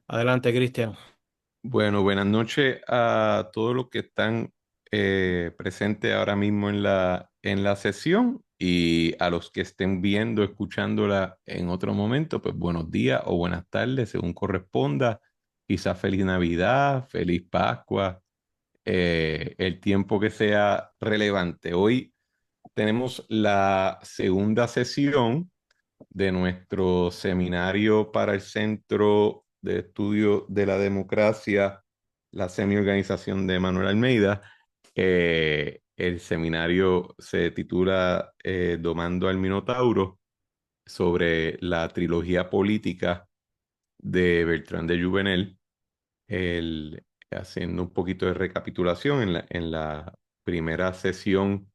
Adelante, Cristian. Bueno, buenas noches a todos los que están presentes ahora mismo en la sesión y a los que estén viendo, escuchándola en otro momento, pues buenos días o buenas tardes, según corresponda. Quizás feliz Navidad, feliz Pascua, el tiempo que sea relevante. Hoy tenemos la segunda sesión de nuestro seminario para el Centro de Estudio de la Democracia, la semi-organización de Manuel Almeida. El seminario se titula Domando al Minotauro, sobre la trilogía política de Bertrand de Juvenel. Haciendo un poquito de recapitulación, en la primera sesión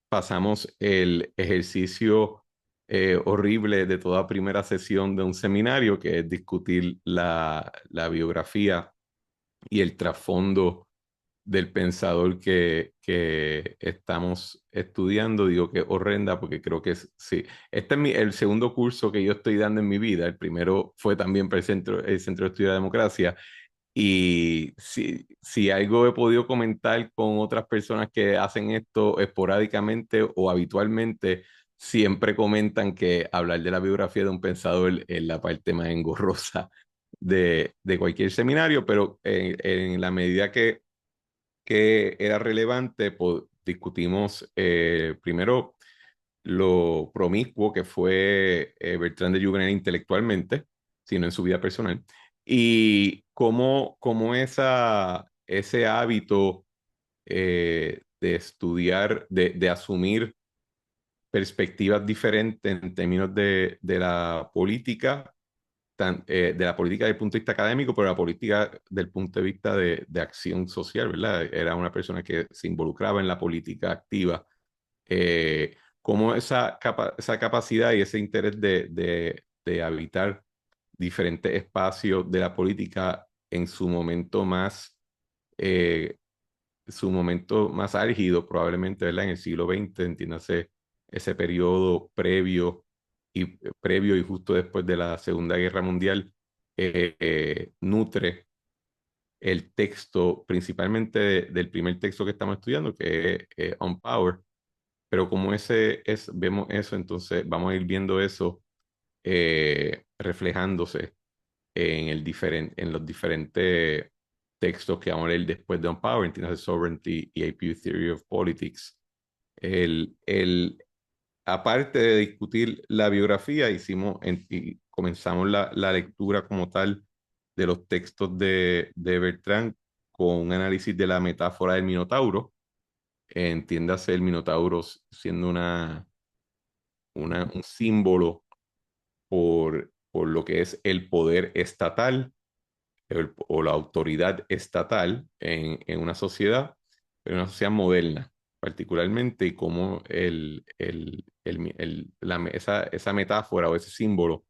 pasamos el ejercicio horrible de toda primera sesión de un seminario, que es discutir la biografía y el trasfondo del pensador que estamos estudiando. Digo que horrenda porque creo que sí. Este es el segundo curso que yo estoy dando en mi vida. El primero fue también para el Centro de Estudio de la Democracia. Y si algo he podido comentar con otras personas que hacen esto esporádicamente o habitualmente, siempre comentan que hablar de la biografía de un pensador es la parte más engorrosa de cualquier seminario, pero en la medida que era relevante, pues, discutimos primero lo promiscuo que fue Bertrand de Juvenel intelectualmente, sino en su vida personal, y cómo ese hábito de estudiar, de asumir perspectivas diferentes en términos de la política, de la política desde el punto de vista académico, pero la política del punto de vista de acción social, ¿verdad? Era una persona que se involucraba en la política activa. Cómo esa capacidad y ese interés de habitar diferentes espacios de la política en eh, su momento más álgido, probablemente, ¿verdad? En el siglo XX, entiéndase, ese periodo previo y justo después de la Segunda Guerra Mundial, nutre el texto, principalmente del primer texto que estamos estudiando, que es On Power. Pero como vemos eso, entonces vamos a ir viendo eso reflejándose en los diferentes textos que vamos a leer después de On Power, entiendes, Sovereignty y A Theory of Politics. El, el, Aparte de discutir la biografía, y comenzamos la lectura como tal de los textos de Bertrand, con un análisis de la metáfora del Minotauro. Entiéndase el Minotauro siendo un símbolo por lo que es el poder estatal, o la autoridad estatal en una sociedad, pero una sociedad moderna particularmente, y cómo esa metáfora o ese símbolo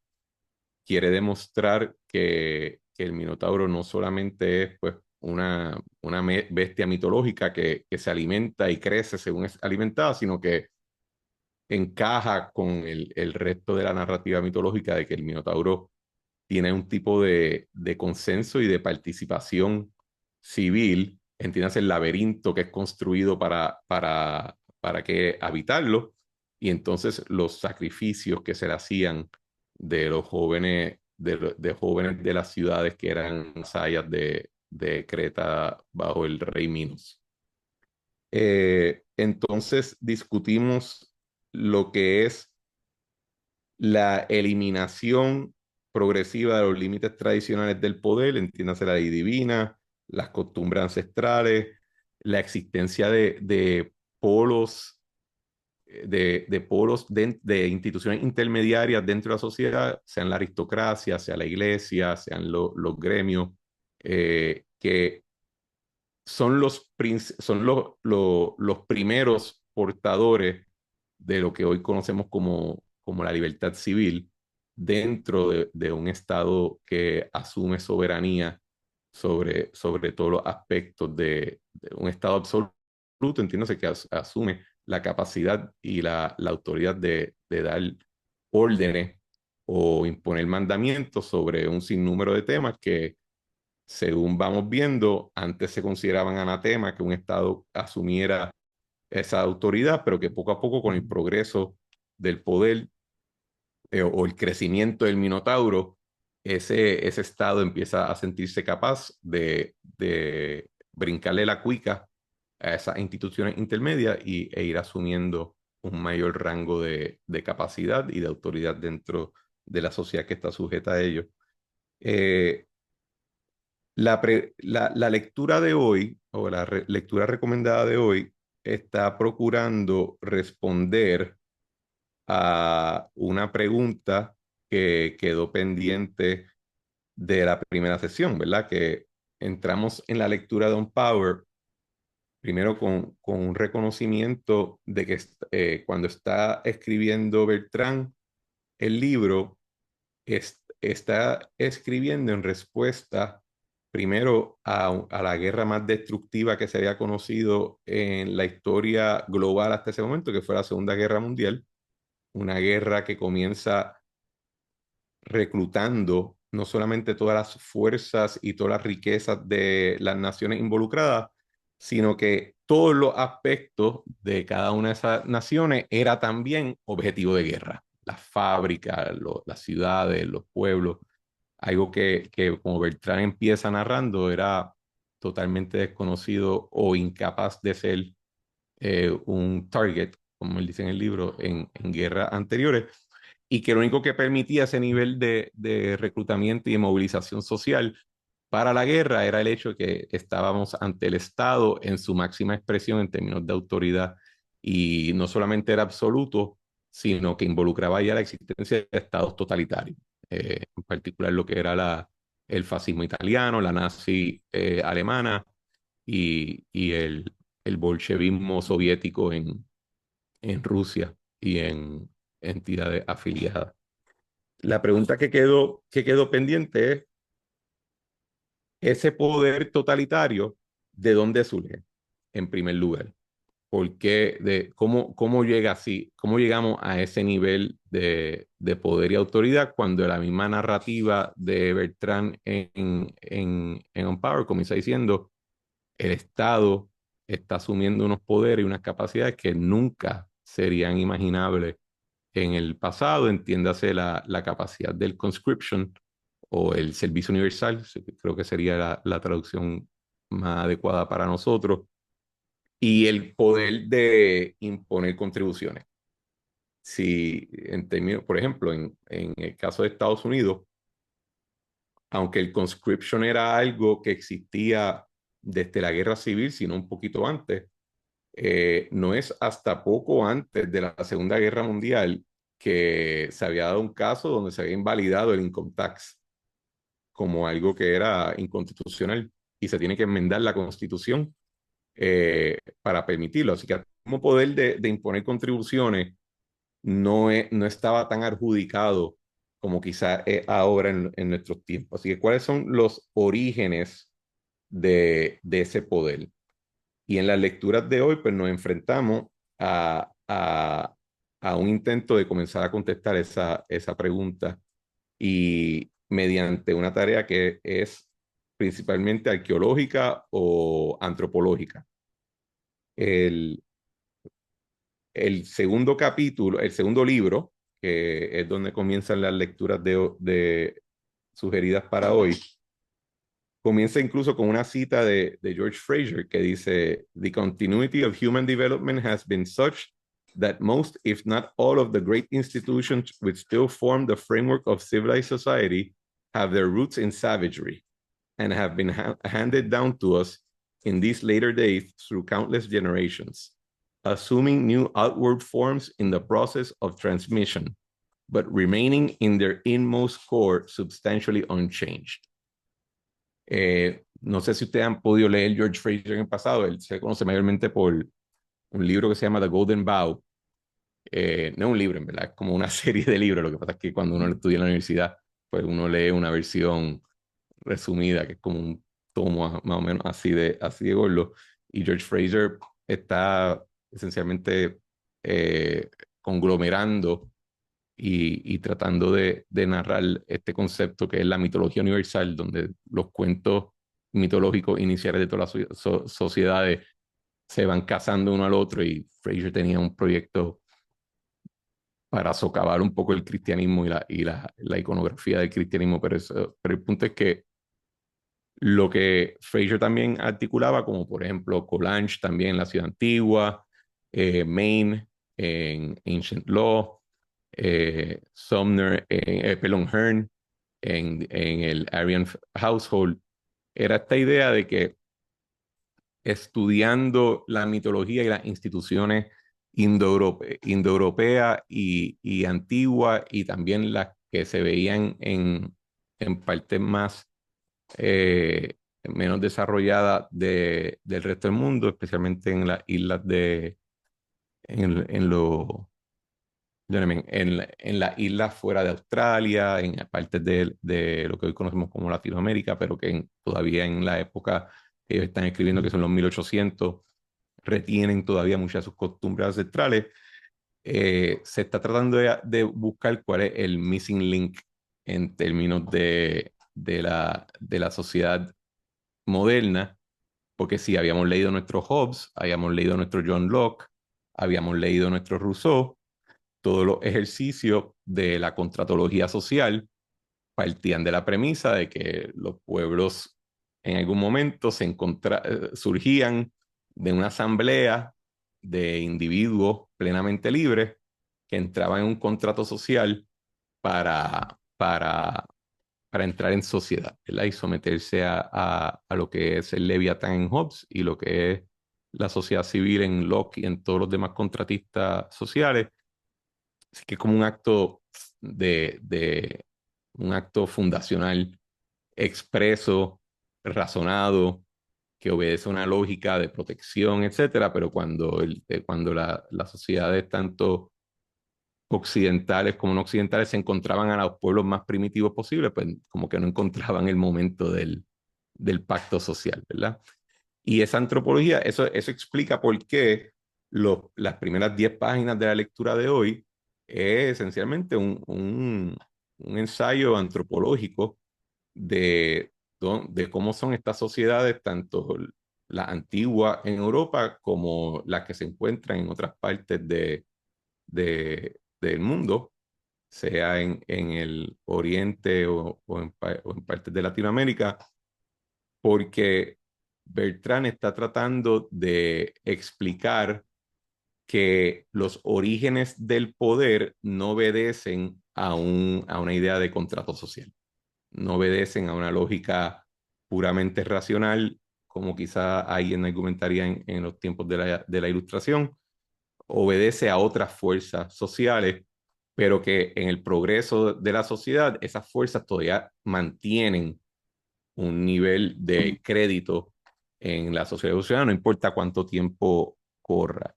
quiere demostrar que el Minotauro no solamente es, pues, una bestia mitológica que se alimenta y crece según es alimentada, sino que encaja con el resto de la narrativa mitológica de que el Minotauro tiene un tipo de consenso y de participación civil. Entiendes el laberinto que es construido para que habitarlo, y entonces los sacrificios que se le hacían de los jóvenes, de jóvenes de las ciudades que eran sayas de Creta bajo el rey Minos. Entonces discutimos lo que es la eliminación progresiva de los límites tradicionales del poder, entiéndase la ley divina, las costumbres ancestrales, la existencia de polos, de instituciones intermediarias dentro de la sociedad, sean la aristocracia, sea la iglesia, sean los gremios, que son los primeros portadores de lo que hoy conocemos como la libertad civil, dentro de un Estado que asume soberanía sobre todos los aspectos de un Estado absoluto, entiéndose que asume la capacidad y la autoridad de dar órdenes o imponer mandamientos sobre un sinnúmero de temas que, según vamos viendo, antes se consideraban anatema que un Estado asumiera esa autoridad, pero que poco a poco con el progreso del poder o el crecimiento del Minotauro, ese Estado empieza a sentirse capaz de brincarle la cuica a esas instituciones intermedias e ir asumiendo un mayor rango de capacidad y de autoridad dentro de la sociedad que está sujeta a ellos. Eh, la lectura de hoy, o la lectura recomendada de hoy, está procurando responder a una pregunta que quedó pendiente de la primera sesión, ¿verdad? Que entramos en la lectura de On Power primero con un reconocimiento de que cuando está escribiendo Bertrand el libro, está escribiendo en respuesta primero a la guerra más destructiva que se había conocido en la historia global hasta ese momento, que fue la Segunda Guerra Mundial, una guerra que comienza reclutando no solamente todas las fuerzas y todas las riquezas de las naciones involucradas, sino que todos los aspectos de cada una de esas naciones era también objetivo de guerra. Las fábricas, las ciudades, los pueblos, algo que como Beltrán empieza narrando era totalmente desconocido o incapaz de ser un target, como él dice en el libro, en guerras anteriores, y que lo único que permitía ese nivel de reclutamiento y de movilización social para la guerra era el hecho de que estábamos ante el Estado en su máxima expresión en términos de autoridad, y no solamente era absoluto, sino que involucraba ya la existencia de estados totalitarios, en particular lo que era el fascismo italiano, la nazi alemana y el bolchevismo soviético en Rusia y en entidades afiliadas. La pregunta que quedó pendiente es, ¿ese poder totalitario de dónde surge? En primer lugar, ¿por qué? ¿Cómo llega así? ¿Cómo llegamos a ese nivel de poder y autoridad cuando la misma narrativa de Bertrand en On Power comienza diciendo el Estado está asumiendo unos poderes y unas capacidades que nunca serían imaginables en el pasado? Entiéndase la capacidad del conscription o el servicio universal, creo que sería la traducción más adecuada para nosotros, y el poder de imponer contribuciones. Si en términos, por ejemplo, en el caso de Estados Unidos, aunque el conscription era algo que existía desde la guerra civil, sino un poquito antes, no es hasta poco antes de la Segunda Guerra Mundial que se había dado un caso donde se había invalidado el income tax como algo que era inconstitucional y se tiene que enmendar la Constitución para permitirlo. Así que como poder de imponer contribuciones no estaba tan adjudicado como quizá es ahora en nuestros tiempos. Así que, ¿cuáles son los orígenes de ese poder? Y en las lecturas de hoy, pues nos enfrentamos a un intento de comenzar a contestar esa pregunta, y mediante una tarea que es principalmente arqueológica o antropológica. El, el segundo capítulo, el segundo libro, que es donde comienzan las lecturas sugeridas para hoy, comienza incluso con una cita de George Fraser que dice: "The continuity of human development has been such that most, if not all, of the great institutions which still form the framework of civilized society have their roots in savagery and have been handed down to us in these later days through countless generations, assuming new outward forms in the process of transmission, but remaining in their inmost core substantially unchanged." No sé si ustedes han podido leer George Fraser en el pasado. Él se conoce mayormente por un libro que se llama The Golden Bough. No es un libro, en verdad, es como una serie de libros. Lo que pasa es que cuando uno estudia en la universidad, pues uno lee una versión resumida, que es como un tomo más o menos así de gordo. Y George Fraser está esencialmente conglomerando y tratando de narrar este concepto que es la mitología universal, donde los cuentos mitológicos iniciales de todas las sociedades se van casando uno al otro, y Fraser tenía un proyecto para socavar un poco el cristianismo y la iconografía del cristianismo, pero el punto es que lo que Fraser también articulaba, como por ejemplo Colange también en la ciudad antigua, Maine en Ancient Law, Sumner, perdón, Hearn en el Aryan Household, era esta idea de que estudiando la mitología y las instituciones indoeuropeas y antiguas, y también las que se veían en partes más menos desarrolladas del resto del mundo, especialmente en las islas en, lo, en las islas fuera de Australia, en partes de lo que hoy conocemos como Latinoamérica, pero que todavía en la época que ellos están escribiendo, que son los 1800, retienen todavía muchas de sus costumbres ancestrales. Se está tratando de buscar cuál es el missing link en términos de la sociedad moderna, porque sí, habíamos leído nuestro Hobbes, habíamos leído nuestro John Locke, habíamos leído nuestro Rousseau, todos los ejercicios de la contratología social partían de la premisa de que los pueblos en algún momento surgían de una asamblea de individuos plenamente libres que entraban en un contrato social para entrar en sociedad, ¿verdad? Y someterse a lo que es el Leviatán en Hobbes y lo que es la sociedad civil en Locke y en todos los demás contratistas sociales. Así que como un acto fundacional expreso, razonado, que obedece a una lógica de protección, etcétera, pero cuando las sociedades tanto occidentales como no occidentales se encontraban a los pueblos más primitivos posibles, pues como que no encontraban el momento del pacto social, ¿verdad? Y esa antropología, eso explica por qué las primeras 10 páginas de la lectura de hoy es esencialmente un ensayo antropológico de, de cómo son estas sociedades, tanto las antiguas en Europa como las que se encuentran en otras partes del mundo, sea en el Oriente o en partes de Latinoamérica, porque Bertrand está tratando de explicar que los orígenes del poder no obedecen a una idea de contrato social, no obedecen a una lógica puramente racional, como quizá alguien argumentaría en los tiempos de la Ilustración. Obedece a otras fuerzas sociales, pero que en el progreso de la sociedad esas fuerzas todavía mantienen un nivel de crédito en la sociedad evolucionaria, no importa cuánto tiempo corra.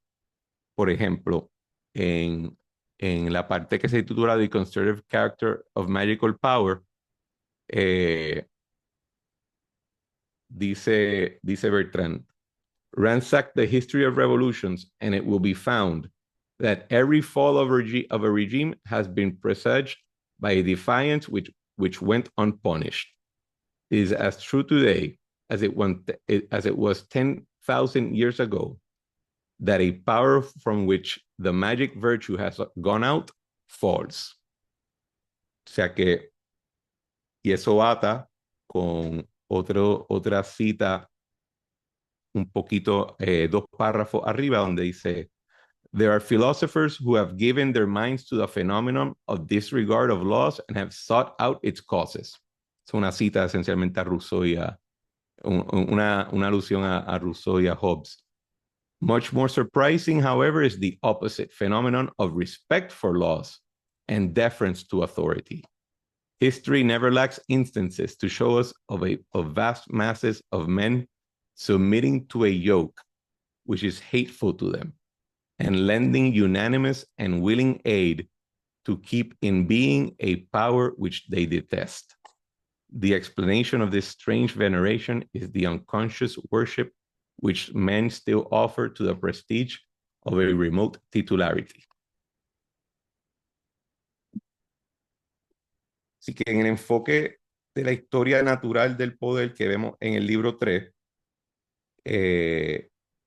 Por ejemplo, en la parte que se titula The Conservative Character of Magical Power, eh, dice Bertrand, ransack the history of revolutions and it will be found that every fall of a regime has been presaged by a defiance which went unpunished. It is as true today as it was 10,000 years ago that a power from which the magic virtue has gone out falls. O sea que, y eso ata con otra cita un poquito, 2 párrafos arriba, donde dice, there are philosophers who have given their minds to the phenomenon of disregard of laws and have sought out its causes. Es una cita esencialmente a Rousseau una alusión a Rousseau y a Hobbes. Much more surprising, however, is the opposite phenomenon of respect for laws and deference to authority. History never lacks instances to show us of vast masses of men submitting to a yoke which is hateful to them and lending unanimous and willing aid to keep in being a power which they detest. The explanation of this strange veneration is the unconscious worship which men still offer to the prestige of a remote titularity. Así que en el enfoque de la historia natural del poder que vemos en el libro 3,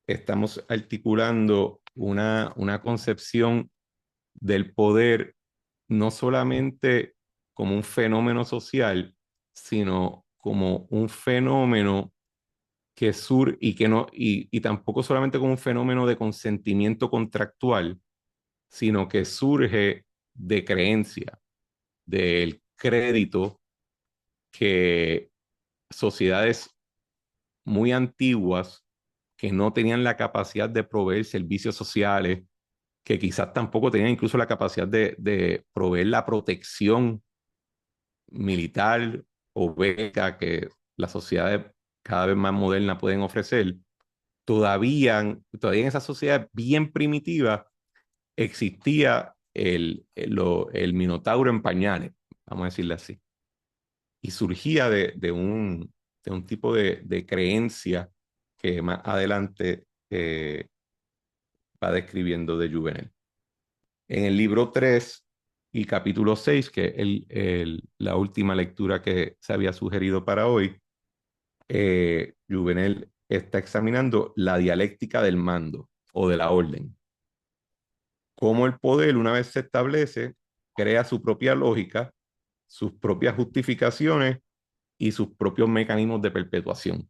estamos articulando una concepción del poder no solamente como un fenómeno social, sino como un fenómeno que sur y que no, y tampoco solamente como un fenómeno de consentimiento contractual, sino que surge de creencia, del crédito que sociedades muy antiguas que no tenían la capacidad de proveer servicios sociales, que quizás tampoco tenían incluso la capacidad de proveer la protección militar o beca que las sociedades cada vez más modernas pueden ofrecer, todavía en esa sociedad bien primitiva existía el minotauro en pañales, vamos a decirle así, y surgía de un tipo de creencia que más adelante va describiendo de Juvenal. En el libro 3 y capítulo 6, que es la última lectura que se había sugerido para hoy, Juvenal está examinando la dialéctica del mando o de la orden. Cómo el poder, una vez se establece, crea su propia lógica, sus propias justificaciones y sus propios mecanismos de perpetuación.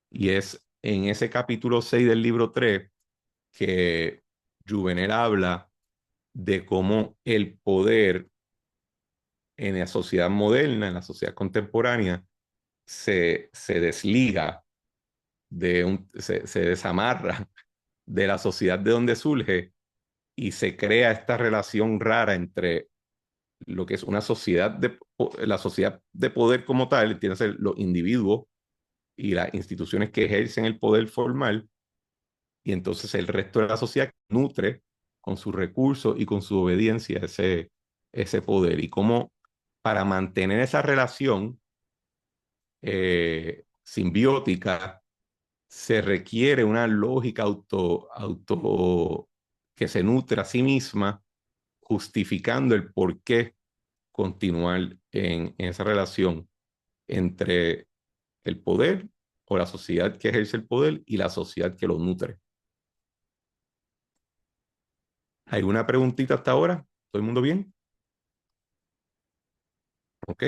Y es en ese capítulo 6 del libro 3 que Juvenal habla de cómo el poder en la sociedad moderna, en la sociedad contemporánea, se desliga se desamarra de la sociedad de donde surge y se crea esta relación rara entre lo que es una sociedad la sociedad de poder como tal, tiene que ser los individuos y las instituciones que ejercen el poder formal, y entonces el resto de la sociedad nutre con sus recursos y con su obediencia ese poder. Y cómo para mantener esa relación simbiótica se requiere una lógica que se nutre a sí misma, justificando el por qué continuar en esa relación entre el poder o la sociedad que ejerce el poder y la sociedad que lo nutre. ¿Alguna preguntita hasta ahora? ¿Todo el mundo bien? Ok.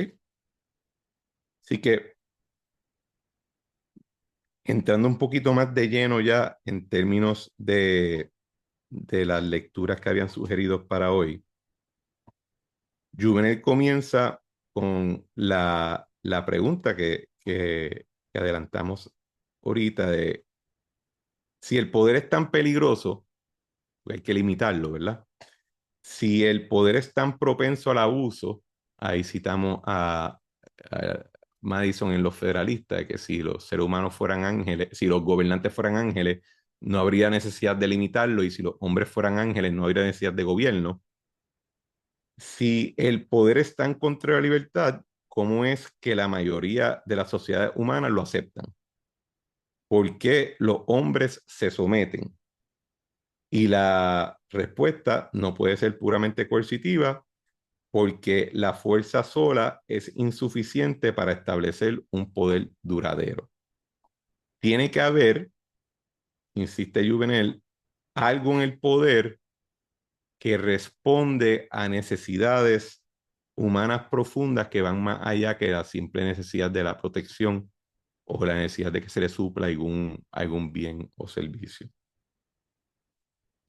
Así que entrando un poquito más de lleno ya en términos de las lecturas que habían sugerido para hoy, Juvenal comienza con la pregunta que adelantamos ahorita de si el poder es tan peligroso, pues hay que limitarlo, ¿verdad? Si el poder es tan propenso al abuso, ahí citamos a Madison en Los Federalistas, de que si los seres humanos fueran ángeles, si los gobernantes fueran ángeles, no habría necesidad de limitarlo, y si los hombres fueran ángeles, no habría necesidad de gobierno. Si el poder está en contra de la libertad, ¿cómo es que la mayoría de las sociedades humanas lo aceptan? ¿Por qué los hombres se someten? Y la respuesta no puede ser puramente coercitiva, porque la fuerza sola es insuficiente para establecer un poder duradero. Tiene que haber, insiste Juvenal, algo en el poder que responde a necesidades humanas profundas que van más allá que la simple necesidad de la protección o la necesidad de que se le supla algún bien o servicio.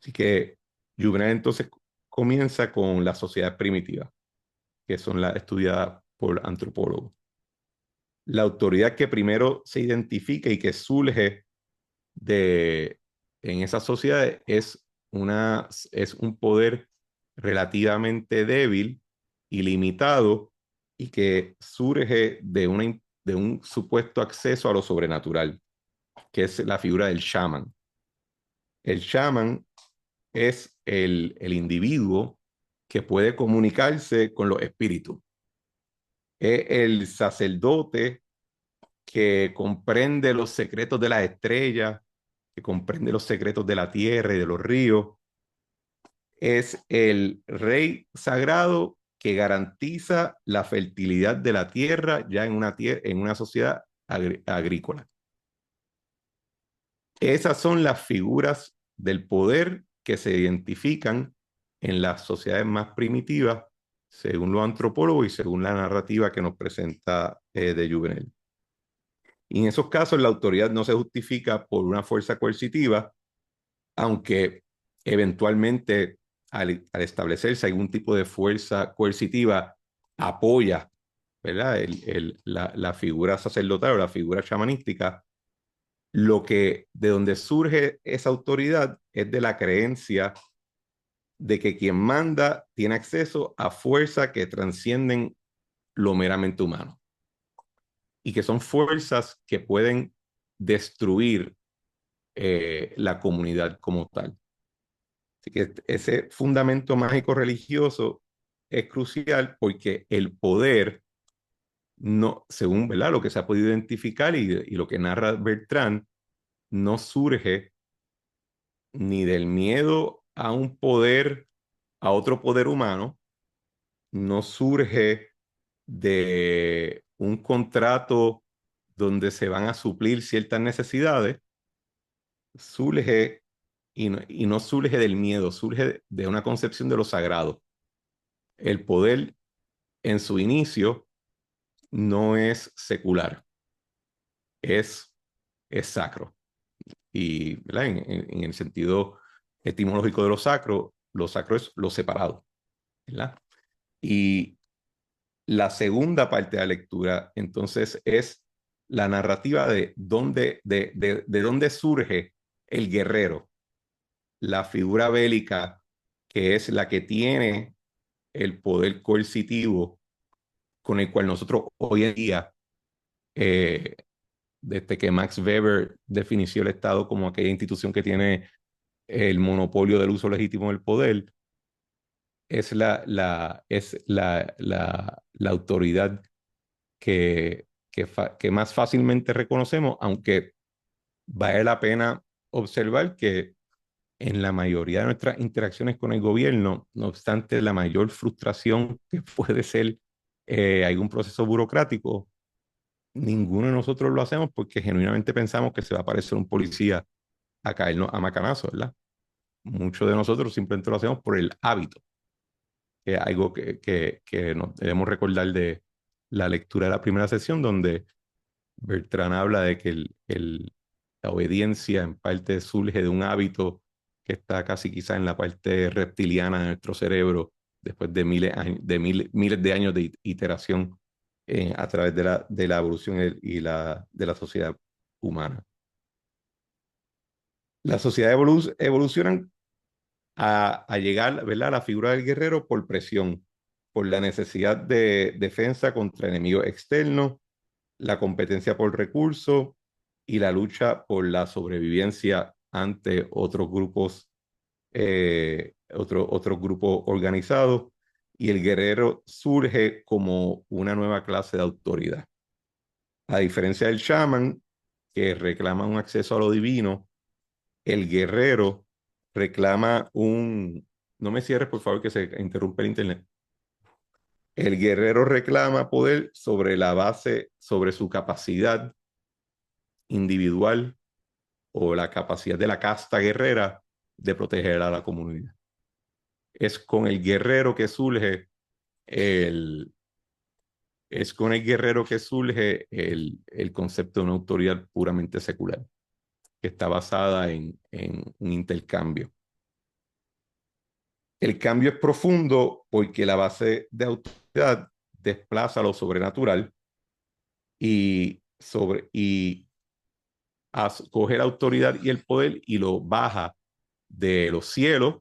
Así que Juvenal entonces comienza con las sociedades primitivas, que son las estudiadas por antropólogos. La autoridad que primero se identifica y que surge en esas sociedades es un poder relativamente débil y limitado, y que surge de un supuesto acceso a lo sobrenatural, que es la figura del shaman. El shaman es el individuo que puede comunicarse con los espíritus. Es el sacerdote que comprende los secretos de las estrellas, que comprende los secretos de la tierra y de los ríos. Es el rey sagrado que garantiza la fertilidad de la tierra ya en una sociedad agrícola. Esas son las figuras del poder que se identifican en las sociedades más primitivas, según los antropólogos y según la narrativa que nos presenta de Juvenal. Y en esos casos la autoridad no se justifica por una fuerza coercitiva, aunque eventualmente al establecerse algún tipo de fuerza coercitiva apoya, ¿verdad? La figura sacerdotal o la figura chamanística. De donde surge esa autoridad es de la creencia de que quien manda tiene acceso a fuerzas que trascienden lo meramente humano y que son fuerzas que pueden destruir la comunidad como tal. Así que ese fundamento mágico religioso es crucial porque el poder, no, según, ¿verdad?, lo que se ha podido identificar y lo que narra Bertrand, no surge ni del miedo a un poder, a otro poder humano, no surge de un contrato donde se van a suplir ciertas necesidades, surge y no surge del miedo, surge de una concepción de lo sagrado. El poder en su inicio no es secular, es, es sacro. Y ¿verdad?, en el sentido etimológico de lo sacro es lo separado, ¿verdad? Y la segunda parte de la lectura, entonces, es la narrativa de dónde surge el guerrero, la figura bélica que es la que tiene el poder coercitivo con el cual nosotros hoy en día, eh, desde que Max Weber definió el Estado como aquella institución que tiene el monopolio del uso legítimo del poder, es la autoridad que más fácilmente reconocemos, aunque vale la pena observar que en la mayoría de nuestras interacciones con el gobierno, no obstante la mayor frustración que puede ser algún proceso burocrático, ninguno de nosotros lo hacemos porque genuinamente pensamos que se va a aparecer un policía a caernos a macanazo, ¿verdad? Muchos de nosotros simplemente lo hacemos por el hábito, que es algo que nos debemos recordar de la lectura de la primera sesión, donde Bertrand habla de que la obediencia en parte surge de un hábito que está casi quizá en la parte reptiliana de nuestro cerebro después de miles de años de iteración a través de la evolución de la sociedad humana. Las sociedades evolucionan a llegar, ¿verdad?, a la figura del guerrero por presión, por la necesidad de defensa contra enemigos externos, la competencia por recursos y la lucha por la sobrevivencia ante otros grupos organizados. Y el guerrero surge como una nueva clase de autoridad. A diferencia del shaman, que reclama un acceso a lo divino, el guerrero reclama un... No me cierres, por favor, que se interrumpe el internet. El guerrero reclama poder sobre la base, sobre su capacidad individual o la capacidad de la casta guerrera de proteger a la comunidad. Es con el guerrero que surge el, es con el guerrero que surge el concepto de una autoridad puramente secular, que está basada en un intercambio. El cambio es profundo porque la base de autoridad desplaza lo sobrenatural y coge la autoridad y el poder y lo baja de los cielos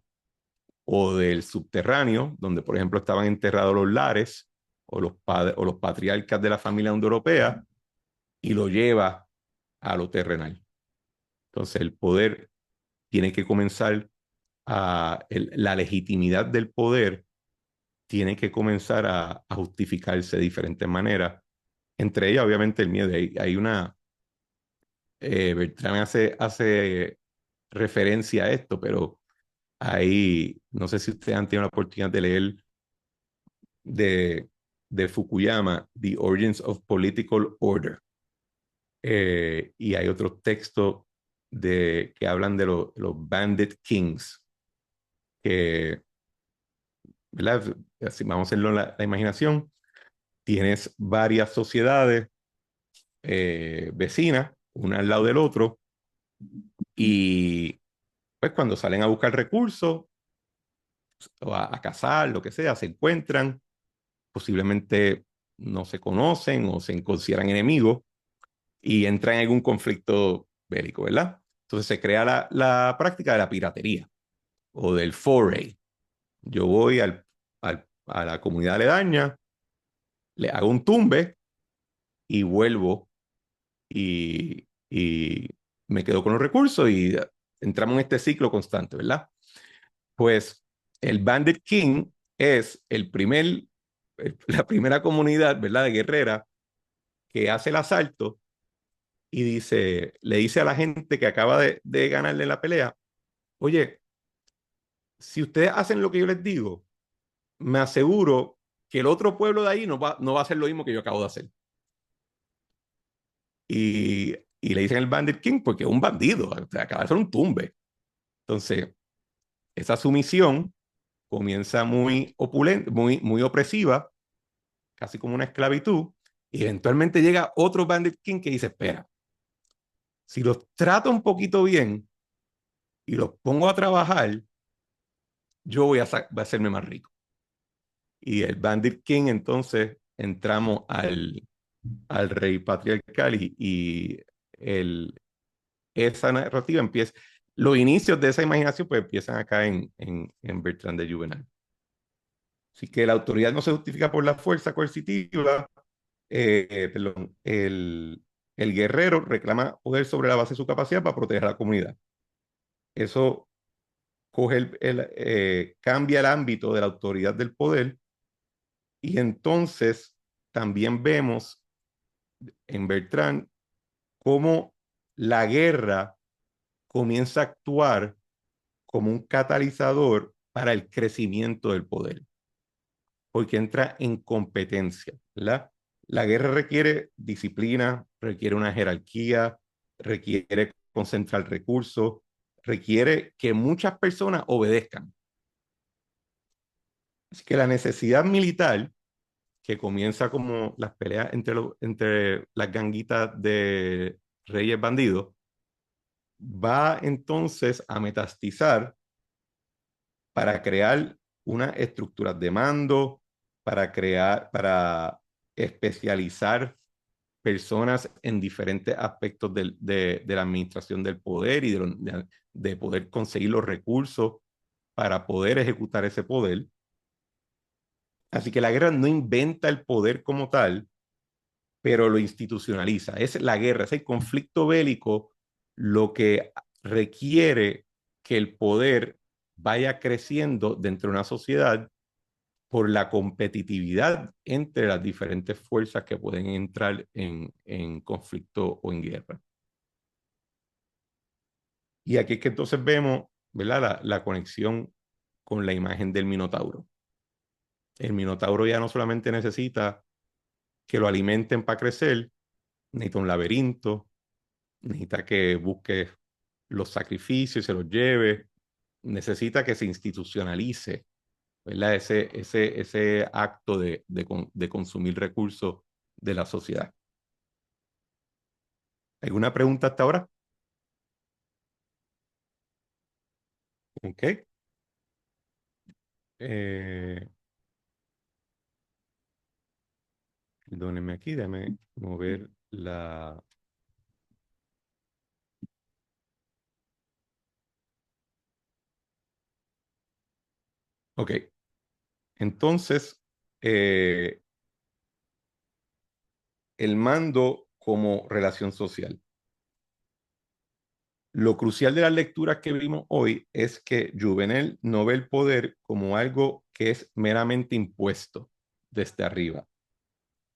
o del subterráneo, donde por ejemplo estaban enterrados los lares o los patriarcas de la familia indoeuropea, y lo lleva a lo terrenal. Entonces el poder tiene que comenzar la legitimidad del poder tiene que comenzar a justificarse de diferentes maneras. Entre ellas, obviamente, el miedo. Hay una... Bertrand hace referencia a esto, pero ahí, no sé si ustedes han tenido la oportunidad de leer de, de Fukuyama, The Origins of Political Order. Y hay otros textos que hablan de los Bandit Kings, que, ¿verdad? Así vamos a hacerlo en la imaginación. Tienes varias sociedades vecinas, una al lado del otro, y pues cuando salen a buscar recursos o a cazar, lo que sea, se encuentran, posiblemente no se conocen o se consideran enemigos y entran en algún conflicto bélico, ¿verdad? Entonces se crea la práctica de la piratería o del foray. Yo voy a la comunidad aledaña, le hago un tumbe y vuelvo y me quedo con los recursos y entramos en este ciclo constante, ¿verdad? Pues el Bandit King es la primera comunidad, ¿verdad? De guerrera que hace el asalto y le dice a la gente que acaba de ganarle la pelea, oye, si ustedes hacen lo que yo les digo, me aseguro que el otro pueblo de ahí no va a hacer lo mismo que yo acabo de hacer. Y le dicen el Bandit King porque es un bandido, o sea, acaba de hacer un tumbe. Entonces, esa sumisión comienza muy opulenta, muy opresiva, casi como una esclavitud, y eventualmente llega otro Bandit King que dice, espera, si los trato un poquito bien y los pongo a trabajar, yo voy a hacerme más rico. Y el Bandit King entonces entramos al rey patriarcal y el, esa narrativa empieza, los inicios de esa imaginación pues empiezan acá en Bertrand de Juvenal. Así que la autoridad no se justifica por la fuerza coercitiva, perdón, el guerrero reclama poder sobre la base de su capacidad para proteger a la comunidad. Eso cambia el ámbito de la autoridad del poder y entonces también vemos en Bertrand cómo la guerra comienza a actuar como un catalizador para el crecimiento del poder, porque entra en competencia, ¿verdad? La guerra requiere disciplina, requiere una jerarquía, requiere concentrar recursos, requiere que muchas personas obedezcan. Así que la necesidad militar, que comienza como las peleas entre las ganguitas de reyes bandidos, va entonces a metastizar para crear unas estructuras de mando, para especializar personas en diferentes aspectos de la administración del poder y de poder conseguir los recursos para poder ejecutar ese poder. Así que la guerra no inventa el poder como tal, pero lo institucionaliza. Es la guerra, es el conflicto bélico lo que requiere que el poder vaya creciendo dentro de una sociedad por la competitividad entre las diferentes fuerzas que pueden entrar en conflicto o en guerra. Y aquí es que entonces vemos, ¿verdad? La conexión con la imagen del Minotauro. El Minotauro ya no solamente necesita que lo alimenten para crecer, necesita un laberinto, necesita que busque los sacrificios y se los lleve, necesita que se institucionalice, ¿verdad? Ese acto de consumir recursos de la sociedad. ¿Alguna pregunta hasta ahora? Ok. Eh, Perdónenme aquí, déjame mover la... Ok. Entonces, eh, el mando como relación social. Lo crucial de las lecturas que vimos hoy es que Juvenal no ve el poder como algo que es meramente impuesto desde arriba.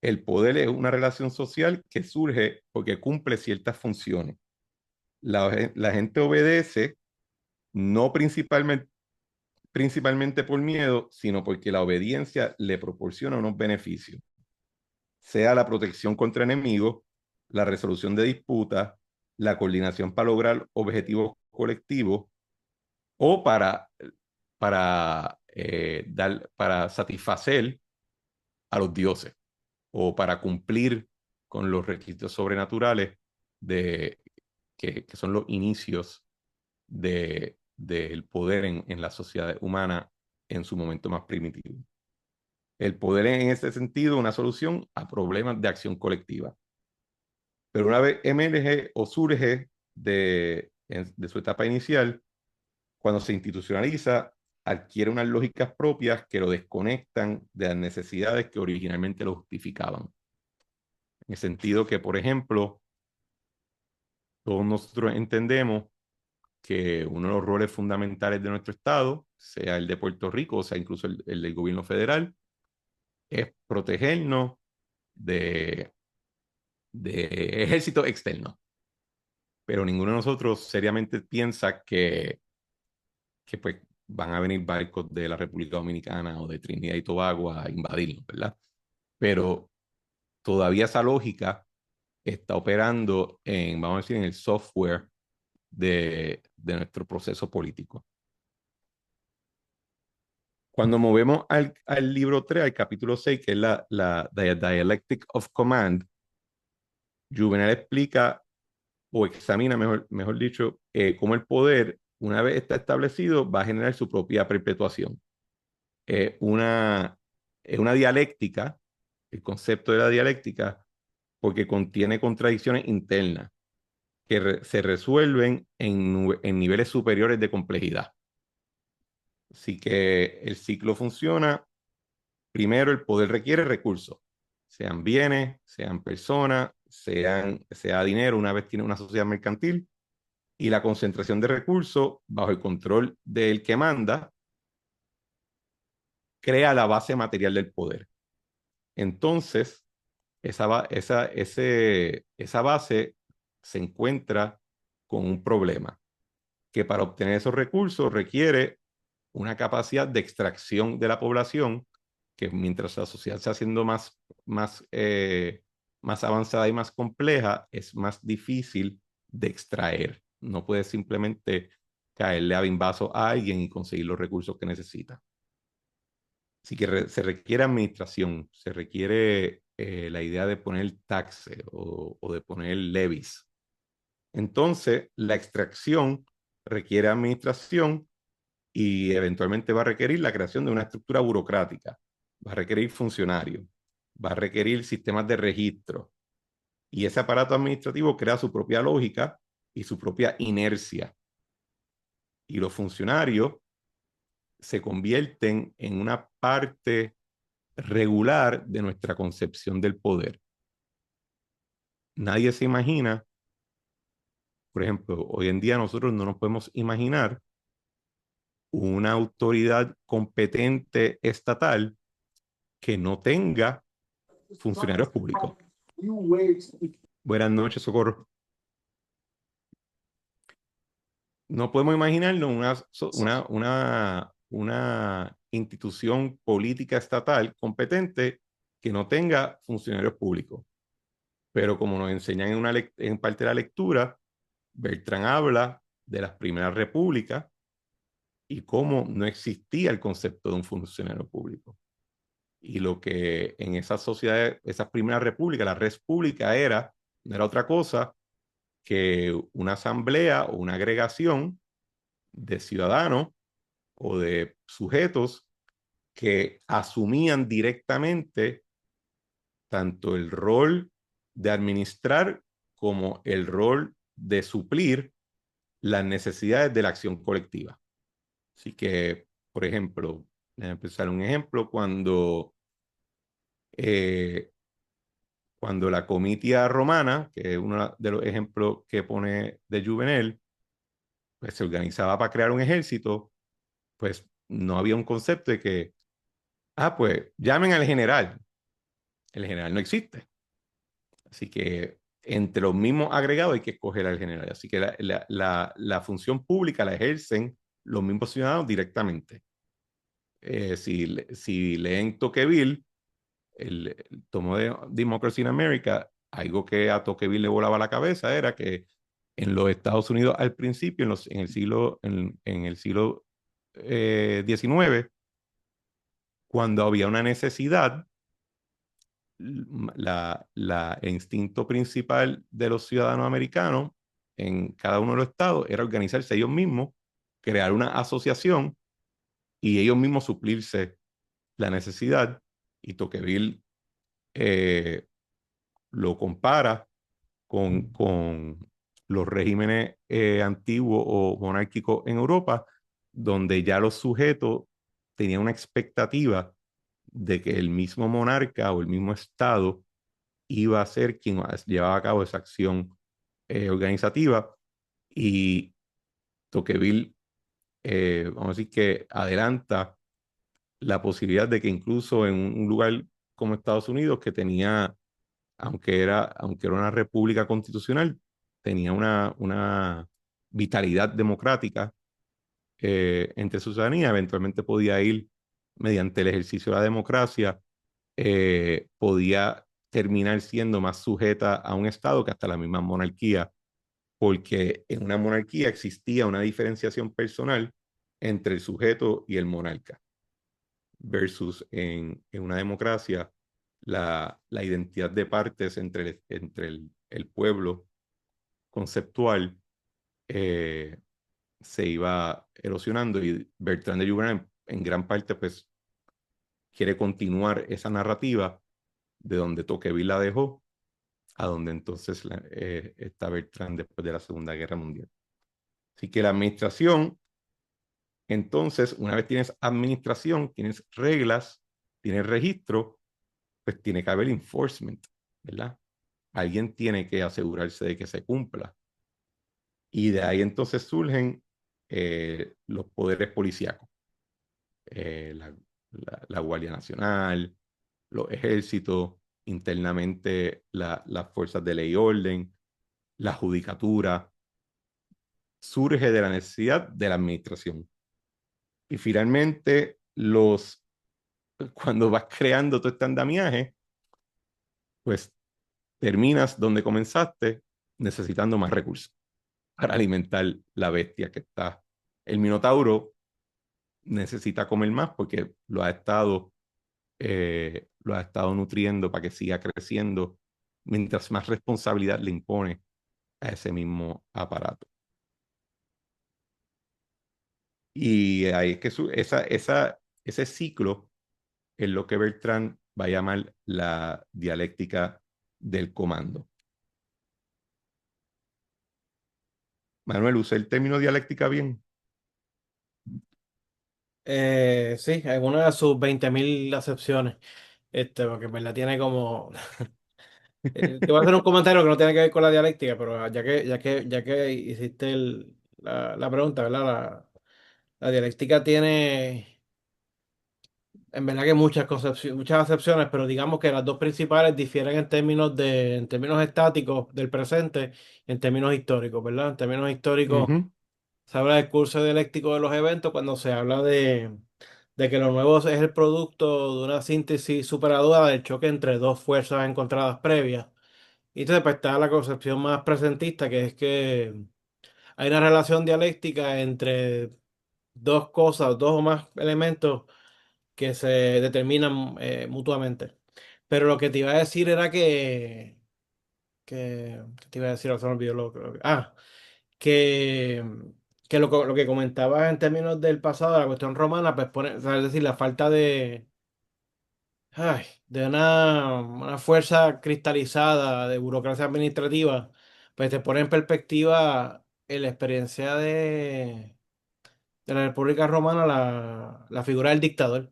El poder es una relación social que surge porque cumple ciertas funciones. La gente obedece no principalmente principalmente por miedo, sino porque la obediencia le proporciona unos beneficios, sea la protección contra enemigos, la resolución de disputas, la coordinación para lograr objetivos colectivos o para satisfacer a los dioses o para cumplir con los requisitos sobrenaturales que son los inicios del poder en la sociedad humana en su momento más primitivo. El poder en ese sentido, una solución a problemas de acción colectiva. Pero una vez emerge o surge de su etapa inicial, cuando se institucionaliza, adquiere unas lógicas propias que lo desconectan de las necesidades que originalmente lo justificaban. En el sentido que, por ejemplo, todos nosotros entendemos que uno de los roles fundamentales de nuestro Estado, sea el de Puerto Rico, o sea, incluso el del gobierno federal, es protegernos de, de ejércitos externos. Pero ninguno de nosotros seriamente piensa que pues, van a venir barcos de la República Dominicana o de Trinidad y Tobago a invadirnos, ¿verdad? Pero todavía esa lógica está operando vamos a decir, en el software de nuestro proceso político. Cuando movemos al libro 3, al capítulo 6, que es la Dialectic of Command, Juvenal explica o examina, mejor dicho, cómo el poder, una vez está establecido, va a generar su propia perpetuación. Es una dialéctica, el concepto de la dialéctica, porque contiene contradicciones internas que se resuelven en niveles superiores de complejidad. Así que el ciclo funciona. Primero, el poder requiere recursos, sean bienes, sean personas, sea dinero, una vez tiene una sociedad mercantil, y la concentración de recursos bajo el control del que manda crea la base material del poder. Entonces, esa base se encuentra con un problema, que para obtener esos recursos requiere una capacidad de extracción de la población, que mientras la sociedad se haciendo más avanzada y más compleja, es más difícil de extraer. No puedes simplemente caerle a bimbazo a alguien y conseguir los recursos que necesita. Así que se requiere administración, se requiere la idea de poner taxe o de poner levies. Entonces, la extracción requiere administración y eventualmente va a requerir la creación de una estructura burocrática, va a requerir funcionarios, va a requerir sistemas de registro. Y ese aparato administrativo crea su propia lógica y su propia inercia. Y los funcionarios se convierten en una parte regular de nuestra concepción del poder. Nadie se imagina, por ejemplo, hoy en día nosotros no nos podemos imaginar una autoridad competente estatal que no tenga funcionarios públicos. Buenas noches, Socorro. No podemos imaginarnos una institución política estatal competente que no tenga funcionarios públicos. Pero como nos enseñan en parte de la lectura, Bertrand habla de las primeras repúblicas y cómo no existía el concepto de un funcionario público. Y lo que en esas sociedades, esas primeras repúblicas, la res pública no era otra cosa que una asamblea o una agregación de ciudadanos o de sujetos que asumían directamente tanto el rol de administrar como el rol de suplir las necesidades de la acción colectiva. Así que, por ejemplo, empezar un ejemplo, cuando la comitia romana, que es uno de los ejemplos que pone de Juvenal, pues se organizaba para crear un ejército, pues no había un concepto de que, pues llamen al general. El general no existe. Así que entre los mismos agregados hay que escoger al general. Así que la función pública la ejercen los mismos ciudadanos directamente. si leen Tocqueville, el tomo de Democracy in America, algo que a Tocqueville le volaba la cabeza era que en los Estados Unidos al principio, en el siglo XIX, cuando había una necesidad, el instinto principal de los ciudadanos americanos en cada uno de los estados era organizarse ellos mismos, crear una asociación y ellos mismos suplirse la necesidad. Y Tocqueville eh, lo compara con los regímenes antiguos o monárquicos en Europa, donde ya los sujetos tenían una expectativa de que el mismo monarca o el mismo Estado iba a ser quien llevaba a cabo esa acción organizativa. Y Tocqueville, vamos a decir que adelanta la posibilidad de que incluso en un lugar como Estados Unidos, que tenía, aunque era una república constitucional, tenía una vitalidad democrática entre su ciudadanía, eventualmente podía ir mediante el ejercicio de la democracia, podía terminar siendo más sujeta a un Estado que hasta la misma monarquía, porque en una monarquía existía una diferenciación personal entre el sujeto y el monarca, versus en una democracia la identidad de partes entre el pueblo conceptual se iba erosionando y Bertrand de Juvenal en gran parte pues quiere continuar esa narrativa de donde Tocqueville la dejó a donde entonces está Bertrand después de la Segunda Guerra Mundial. Así que la administración, entonces, una vez tienes administración, tienes reglas, tienes registro, pues tiene que haber enforcement, ¿verdad? Alguien tiene que asegurarse de que se cumpla. Y de ahí entonces surgen los poderes policíacos, la Guardia Nacional, los ejércitos, internamente las fuerzas de ley y orden, la judicatura, surge de la necesidad de la administración. Y finalmente, cuando vas creando todo este andamiaje, pues terminas donde comenzaste, necesitando más recursos para alimentar la bestia que está. El minotauro necesita comer más porque lo ha estado nutriendo para que siga creciendo, mientras más responsabilidad le impone a ese mismo aparato. Y ahí es que ese ciclo es lo que Bertrand va a llamar la dialéctica del comando. Manuel, ¿usa el término dialéctica bien? Sí, alguna de sus 20.000 acepciones. Porque en verdad tiene como. Te voy a hacer un comentario que no tiene que ver con la dialéctica, pero ya que hiciste la pregunta, ¿verdad? La dialéctica tiene, en verdad que muchas acepciones, pero digamos que las dos principales difieren en términos estáticos del presente y en términos históricos, ¿verdad? En términos históricos Ujú, se habla del curso dialéctico de los eventos cuando se habla de que lo nuevo es el producto de una síntesis superadora del choque entre dos fuerzas encontradas previas. Y entonces pues, está la concepción más presentista, que es que hay una relación dialéctica entre dos cosas, dos o más elementos que se determinan mutuamente. Pero lo que te iba a decir era ¿qué te iba a decir? Se me olvidó que, lo que comentabas en términos del pasado, de la cuestión romana, pues pone, o sea, es decir, la falta de una fuerza cristalizada de burocracia administrativa, pues te pone en perspectiva en la experiencia de la República Romana la figura del dictador,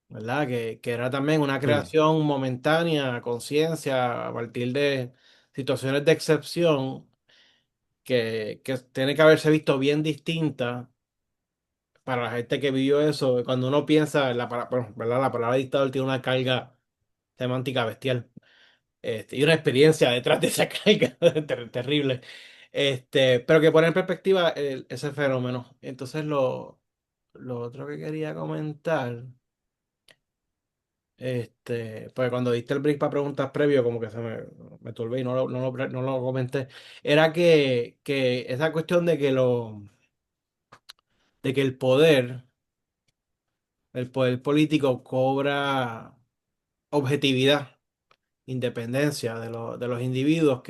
¿verdad? Que era también una sí. creación momentánea, a conciencia, a partir de situaciones de excepción que tiene que haberse visto bien distinta para la gente que vivió eso. Cuando uno piensa, bueno, ¿verdad? La palabra dictador tiene una carga semántica bestial. Y una experiencia detrás de esa carga terrible. Pero que pone en perspectiva ese fenómeno. Entonces lo otro que quería comentar, pues cuando diste el break para preguntas previo, como que me turbé y no lo comenté, era que esa cuestión de que el poder político cobra objetividad, independencia de los individuos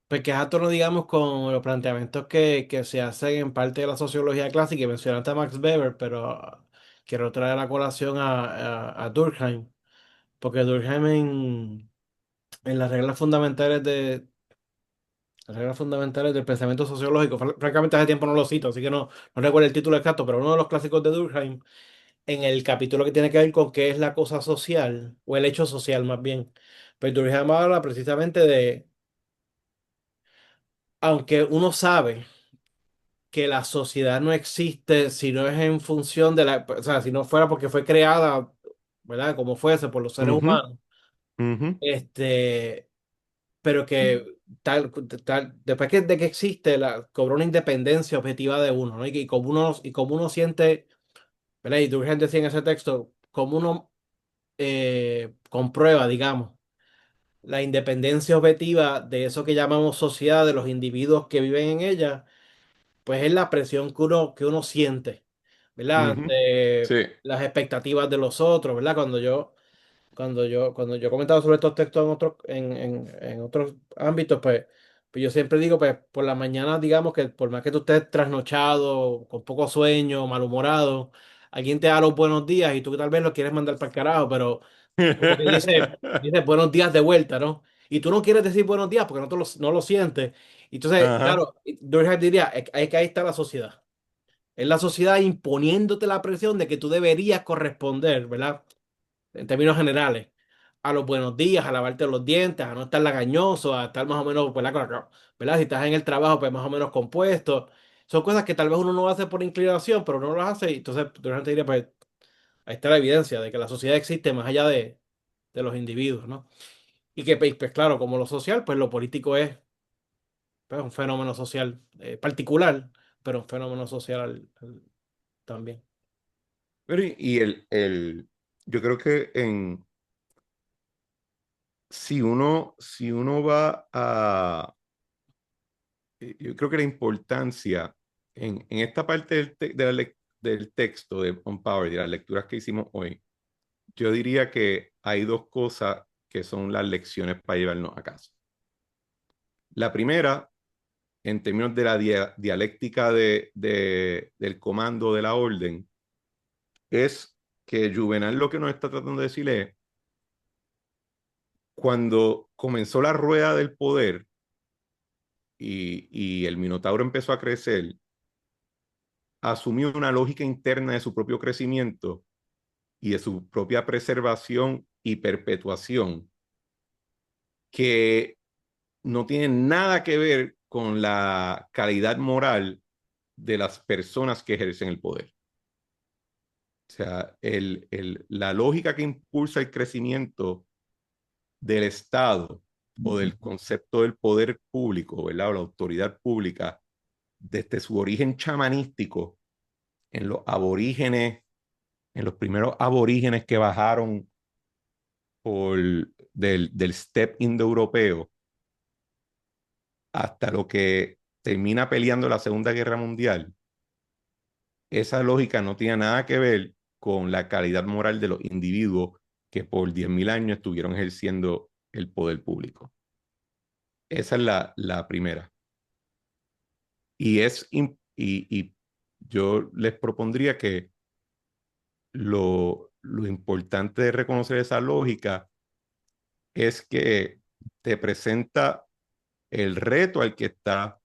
pues que es a tono, digamos, con los planteamientos que se hacen en parte de la sociología clásica, y mencionaste a Max Weber, pero quiero traer a colación a Durkheim, porque Durkheim en las reglas fundamentales del pensamiento sociológico, francamente hace tiempo no lo cito, así que no recuerdo el título exacto, pero uno de los clásicos de Durkheim, en el capítulo que tiene que ver con qué es la cosa social, o el hecho social más bien, pues Durkheim habla precisamente de, aunque uno sabe que la sociedad no existe si no es en función de o sea, si no fuera porque fue creada, ¿verdad? Como fuese por los seres Ujú, humanos, ujú, este, pero que después de que existe, cobró una independencia objetiva de uno, ¿no? Y como uno siente, ¿verdad? Y Durkheim decía en ese texto, como uno comprueba, digamos, la independencia objetiva de eso que llamamos sociedad, de los individuos que viven en ella, pues es la presión que uno siente, ¿verdad? ujú. Sí. Ante las expectativas de los otros, ¿verdad? Cuando yo he comentado sobre estos textos en otros ámbitos, pues yo siempre digo, pues por la mañana, digamos que por más que tú estés trasnochado, con poco sueño, malhumorado, alguien te da los buenos días y tú tal vez lo quieres mandar para el carajo, pero como que dice buenos días de vuelta, ¿no? Y tú no quieres decir buenos días porque no lo sientes. Entonces, Ajá. claro, Durkheim diría, es que ahí está la sociedad. Es la sociedad imponiéndote la presión de que tú deberías corresponder, ¿verdad? En términos generales, a los buenos días, a lavarte los dientes, a no estar lagañoso, a estar más o menos, ¿verdad? ¿Verdad? Si estás en el trabajo, pues más o menos compuesto. Son cosas que tal vez uno no hace por inclinación, pero uno las hace y entonces Durkheim te diría, pues ahí está la evidencia de que la sociedad existe más allá de los individuos, ¿no? Y que, pues claro, como lo social, pues lo político es pues, un fenómeno social particular, pero un fenómeno social también. Pero yo creo que si uno va a, yo creo que la importancia en esta parte del texto de On Power, de las lecturas que hicimos hoy, yo diría que hay dos cosas que son las lecciones para llevarnos a casa. La primera, en términos de la dialéctica del comando de la orden, es que Juvenal lo que nos está tratando de decir es, cuando comenzó la rueda del poder y el Minotauro empezó a crecer, asumió una lógica interna de su propio crecimiento y de su propia preservación y perpetuación que no tiene nada que ver con la calidad moral de las personas que ejercen el poder. O sea, la lógica que impulsa el crecimiento del Estado o del concepto del poder público, ¿verdad? O la autoridad pública, desde su origen chamanístico, en los aborígenes, en los primeros aborígenes que bajaron por, del step indoeuropeo, hasta lo que termina peleando la Segunda Guerra Mundial, esa lógica no tiene nada que ver con la calidad moral de los individuos que por 10.000 años estuvieron ejerciendo el poder público. Esa es la primera. Y yo les propondría que lo importante de reconocer esa lógica es que te presenta el reto al que está,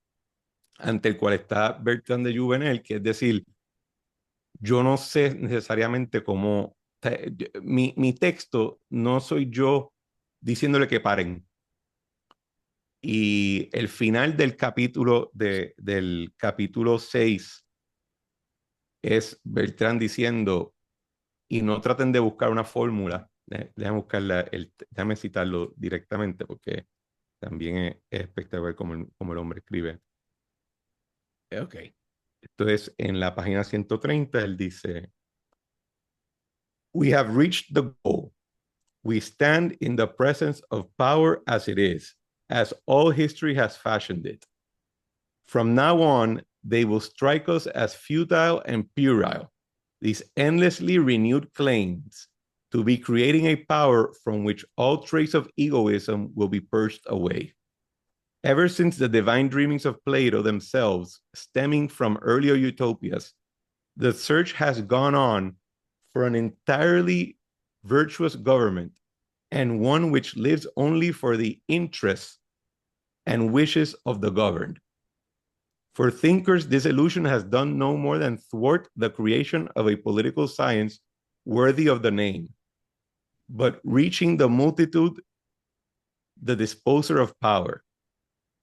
ante el cual está Bertrand de Juvenel, que es decir, yo no sé necesariamente cómo, mi texto no soy yo diciéndole que paren. Y el final del del capítulo 6 es Bertrand diciendo, y no traten de buscar una fórmula, déjame buscarla, déjame citarlo directamente porque también es espectacular como como el hombre escribe. Ok. Esto es en la página 130, él dice, We have reached the goal. We stand in the presence of power as it is, as all history has fashioned it. From now on, they will strike us as futile and puerile, these endlessly renewed claims to be creating a power from which all trace of egoism will be purged away. Ever since the divine dreamings of Plato themselves, stemming from earlier utopias, the search has gone on for an entirely virtuous government and one which lives only for the interests and wishes of the governed. For thinkers, this illusion has done no more than thwart the creation of a political science worthy of the name. But reaching the multitude, the disposer of power,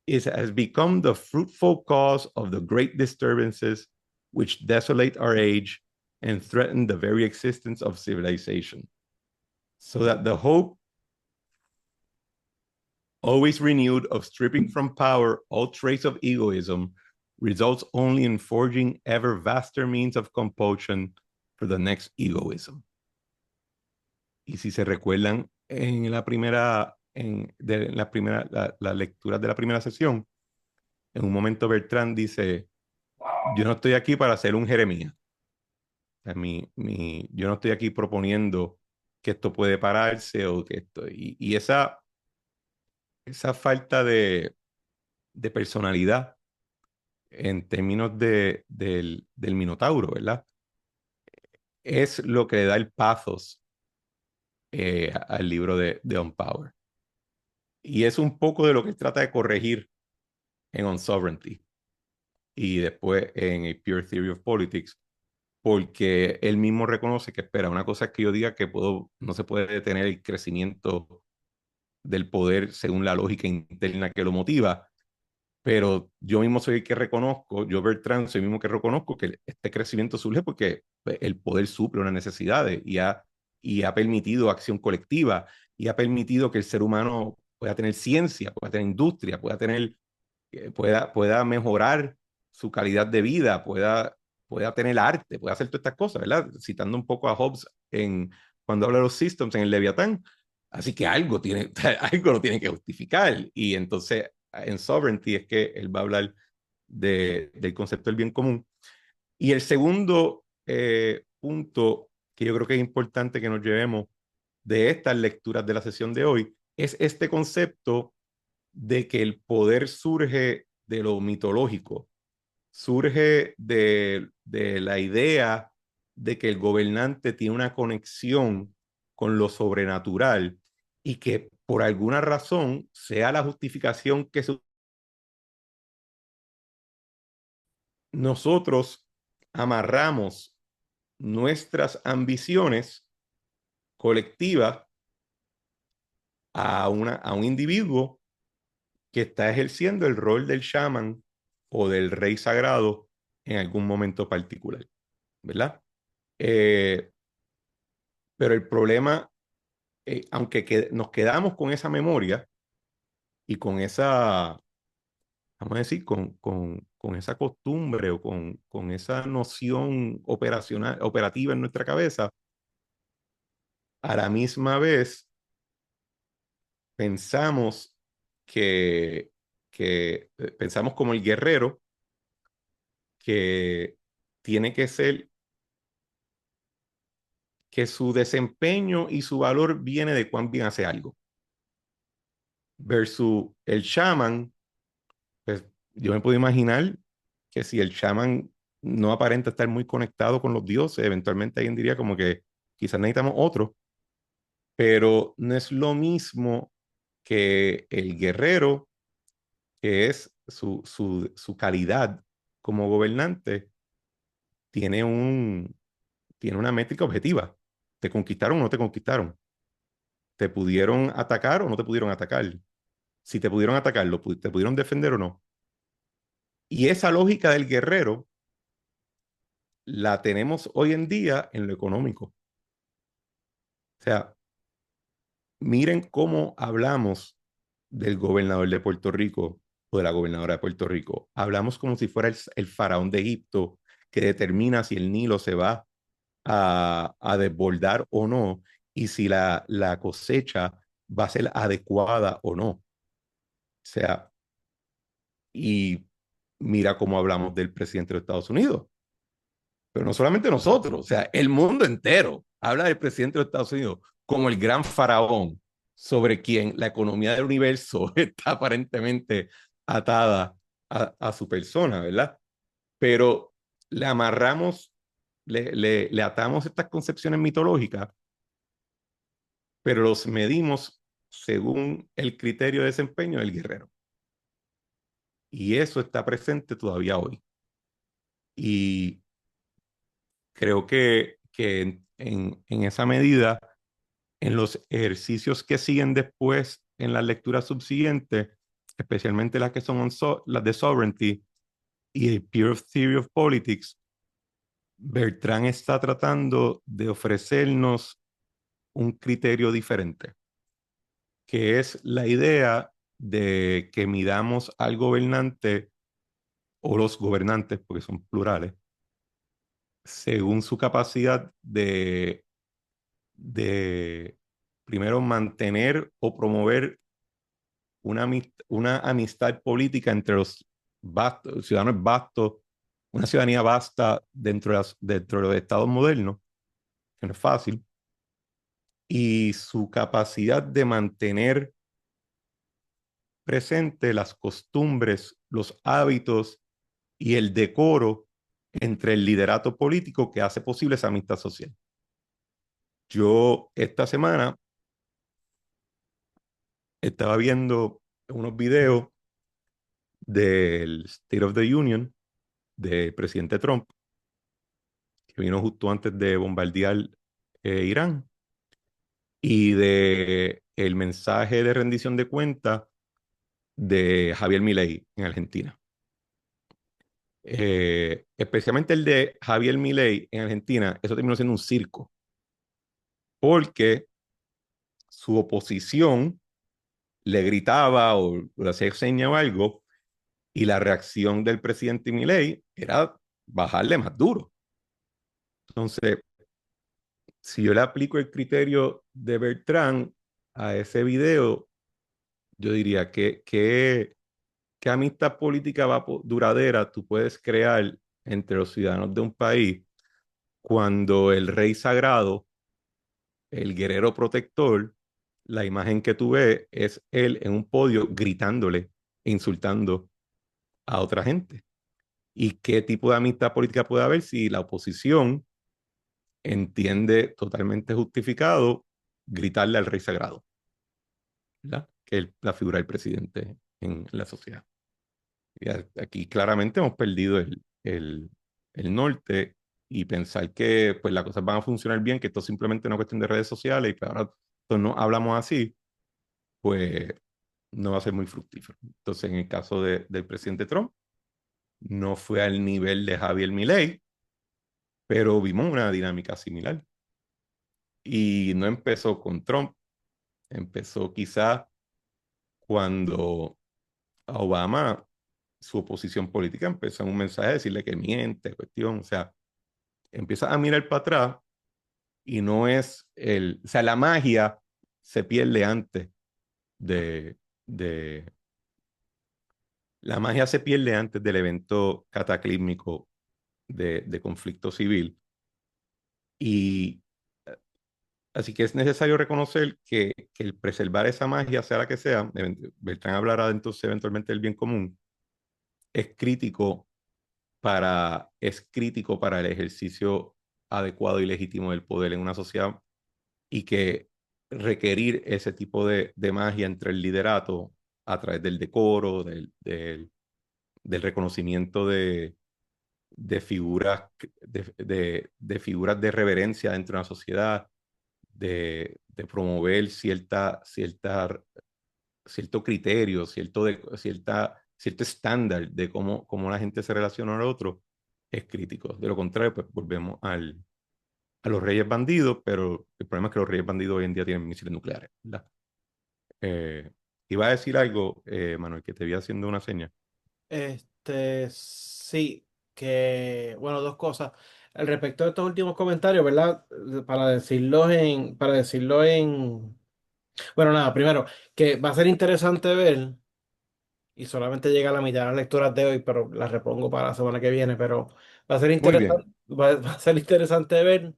has become the fruitful cause of the great disturbances which desolate our age and threaten the very existence of civilization. So that the hope, always renewed, of stripping from power all trace of egoism results only in forging ever vaster means of compulsion for the next egoism. Y si se recuerdan en la primera, la lectura de la primera sesión, en un momento Bertrand dice, yo no estoy aquí para ser un Jeremías. O sea, yo no estoy aquí proponiendo que esto puede pararse o que esto. Y esa falta de personalidad en términos del Minotauro, ¿verdad? Es lo que le da el pathos al libro de On Power. Y es un poco de lo que trata de corregir en On Sovereignty y después en A Pure Theory of Politics, porque él mismo reconoce que, espera, una cosa es que yo diga que no se puede detener el crecimiento del poder según la lógica interna que lo motiva, pero yo mismo soy el que reconozco, yo Bertrand soy el mismo que reconozco que este crecimiento surge porque el poder suple una necesidad y ha permitido acción colectiva y ha permitido que el ser humano pueda tener ciencia, pueda tener industria, pueda mejorar su calidad de vida, pueda tener arte, pueda hacer todas estas cosas, ¿verdad? Citando un poco a Hobbes cuando habla de los systems en el Leviatán. Así que algo lo tiene que justificar. Y entonces en Sovereignty es que él va a hablar del concepto del bien común. Y el segundo punto que yo creo que es importante que nos llevemos de estas lecturas de la sesión de hoy es este concepto de que el poder surge de lo mitológico, surge de la idea de que el gobernante tiene una conexión con lo sobrenatural y que por alguna razón sea la justificación que nosotros amarramos nuestras ambiciones colectivas a un individuo que está ejerciendo el rol del shaman o del rey sagrado en algún momento particular, ¿verdad? Eh, pero el problema, nos quedamos con esa memoria y con esa, vamos a decir, con esa costumbre o con esa noción operativa en nuestra cabeza, a la misma vez pensamos pensamos como el guerrero que tiene que ser que su desempeño y su valor viene de cuán bien hace algo. Versus el shaman, pues yo me puedo imaginar que si el shaman no aparenta estar muy conectado con los dioses, eventualmente alguien diría como que quizás necesitamos otro, pero no es lo mismo que el guerrero, que es su calidad como gobernante, tiene, tiene una métrica objetiva. ¿Te conquistaron o no te conquistaron? ¿Te pudieron atacar o no te pudieron atacar? Si te pudieron atacar, ¿te pudieron defender o no? Y esa lógica del guerrero la tenemos hoy en día en lo económico. O sea, miren cómo hablamos del gobernador de Puerto Rico o de la gobernadora de Puerto Rico. Hablamos como si fuera el faraón de Egipto que determina si el Nilo se va a desbordar o no y si la cosecha va a ser adecuada o no. O sea, y mira cómo hablamos del presidente de Estados Unidos. Pero no solamente nosotros, o sea, el mundo entero habla del presidente de Estados Unidos como el gran faraón sobre quien la economía del universo está aparentemente atada a su persona, ¿verdad? Pero le amarramos, le atamos estas concepciones mitológicas, pero los medimos según el criterio de desempeño del guerrero. Y eso está presente todavía hoy. Y creo que en esa medida, en los ejercicios que siguen después, en las lecturas subsiguientes, especialmente las que son las de Sovereignty y el Pure Theory of Politics, Bertrand está tratando de ofrecernos un criterio diferente, que es la idea de que midamos al gobernante o los gobernantes, porque son plurales, según su capacidad de primero mantener o promover una amistad política entre los ciudadanos vastos, una ciudadanía vasta dentro de los estados modernos, que no es fácil, y su capacidad de mantener presente las costumbres, los hábitos y el decoro entre el liderato político que hace posible esa amistad social. Yo esta semana estaba viendo unos videos del State of the Union del presidente Trump, que vino justo antes de bombardear Irán, y de el mensaje de rendición de cuentas de Javier Milei en Argentina. Especialmente el de Javier Milei en Argentina, eso terminó siendo un circo, porque su oposición le gritaba o le hacía señas o algo, y la reacción del presidente Milei era bajarle más duro. Entonces, si yo le aplico el criterio de Bertrand a ese video, yo diría que qué amistad política duradera tú puedes crear entre los ciudadanos de un país cuando el rey sagrado, el guerrero protector, la imagen que tú ves es él en un podio gritándole e insultando a otra gente. ¿Y qué tipo de amistad política puede haber si la oposición entiende totalmente justificado gritarle al rey sagrado, ¿verdad? Que es la figura del presidente en la sociedad? Y aquí claramente hemos perdido el norte, y pensar que pues las cosas van a funcionar bien, que esto es simplemente una cuestión de redes sociales y que ahora todos no hablamos así, pues no va a ser muy fructífero. Entonces, en el caso del presidente Trump, no fue al nivel de Javier Milei, pero vimos una dinámica similar. Y no empezó con Trump, empezó quizás cuando a Obama, su oposición política, empezó en un mensaje a decirle que miente, cuestión, o sea, empieza a mirar para atrás y no es o sea, la magia se pierde antes de, de, la magia se pierde antes del evento cataclísmico de conflicto civil. Y así que es necesario reconocer que el preservar esa magia, sea la que sea, Beltrán hablará entonces eventualmente del bien común, es crítico para el ejercicio adecuado y legítimo del poder en una sociedad, y que requerir ese tipo de magia entre el liderato a través del decoro, del reconocimiento de figuras de figuras de reverencia dentro de una sociedad, de promover cierto criterio, cierto estándar de cómo la gente se relaciona al otro, es crítico. De lo contrario, pues volvemos a los reyes bandidos, pero el problema es que los reyes bandidos hoy en día tienen misiles nucleares, ¿verdad? Iba a decir algo, Manuel, que te vi haciendo una seña. Sí, bueno, dos cosas. Al respecto de estos últimos comentarios, ¿verdad? Bueno, nada, primero, que va a ser interesante ver, y solamente llega a la mitad de las lecturas de hoy, pero las repongo para la semana que viene, pero va a ser Muy bien. interesante, va a ser interesante ver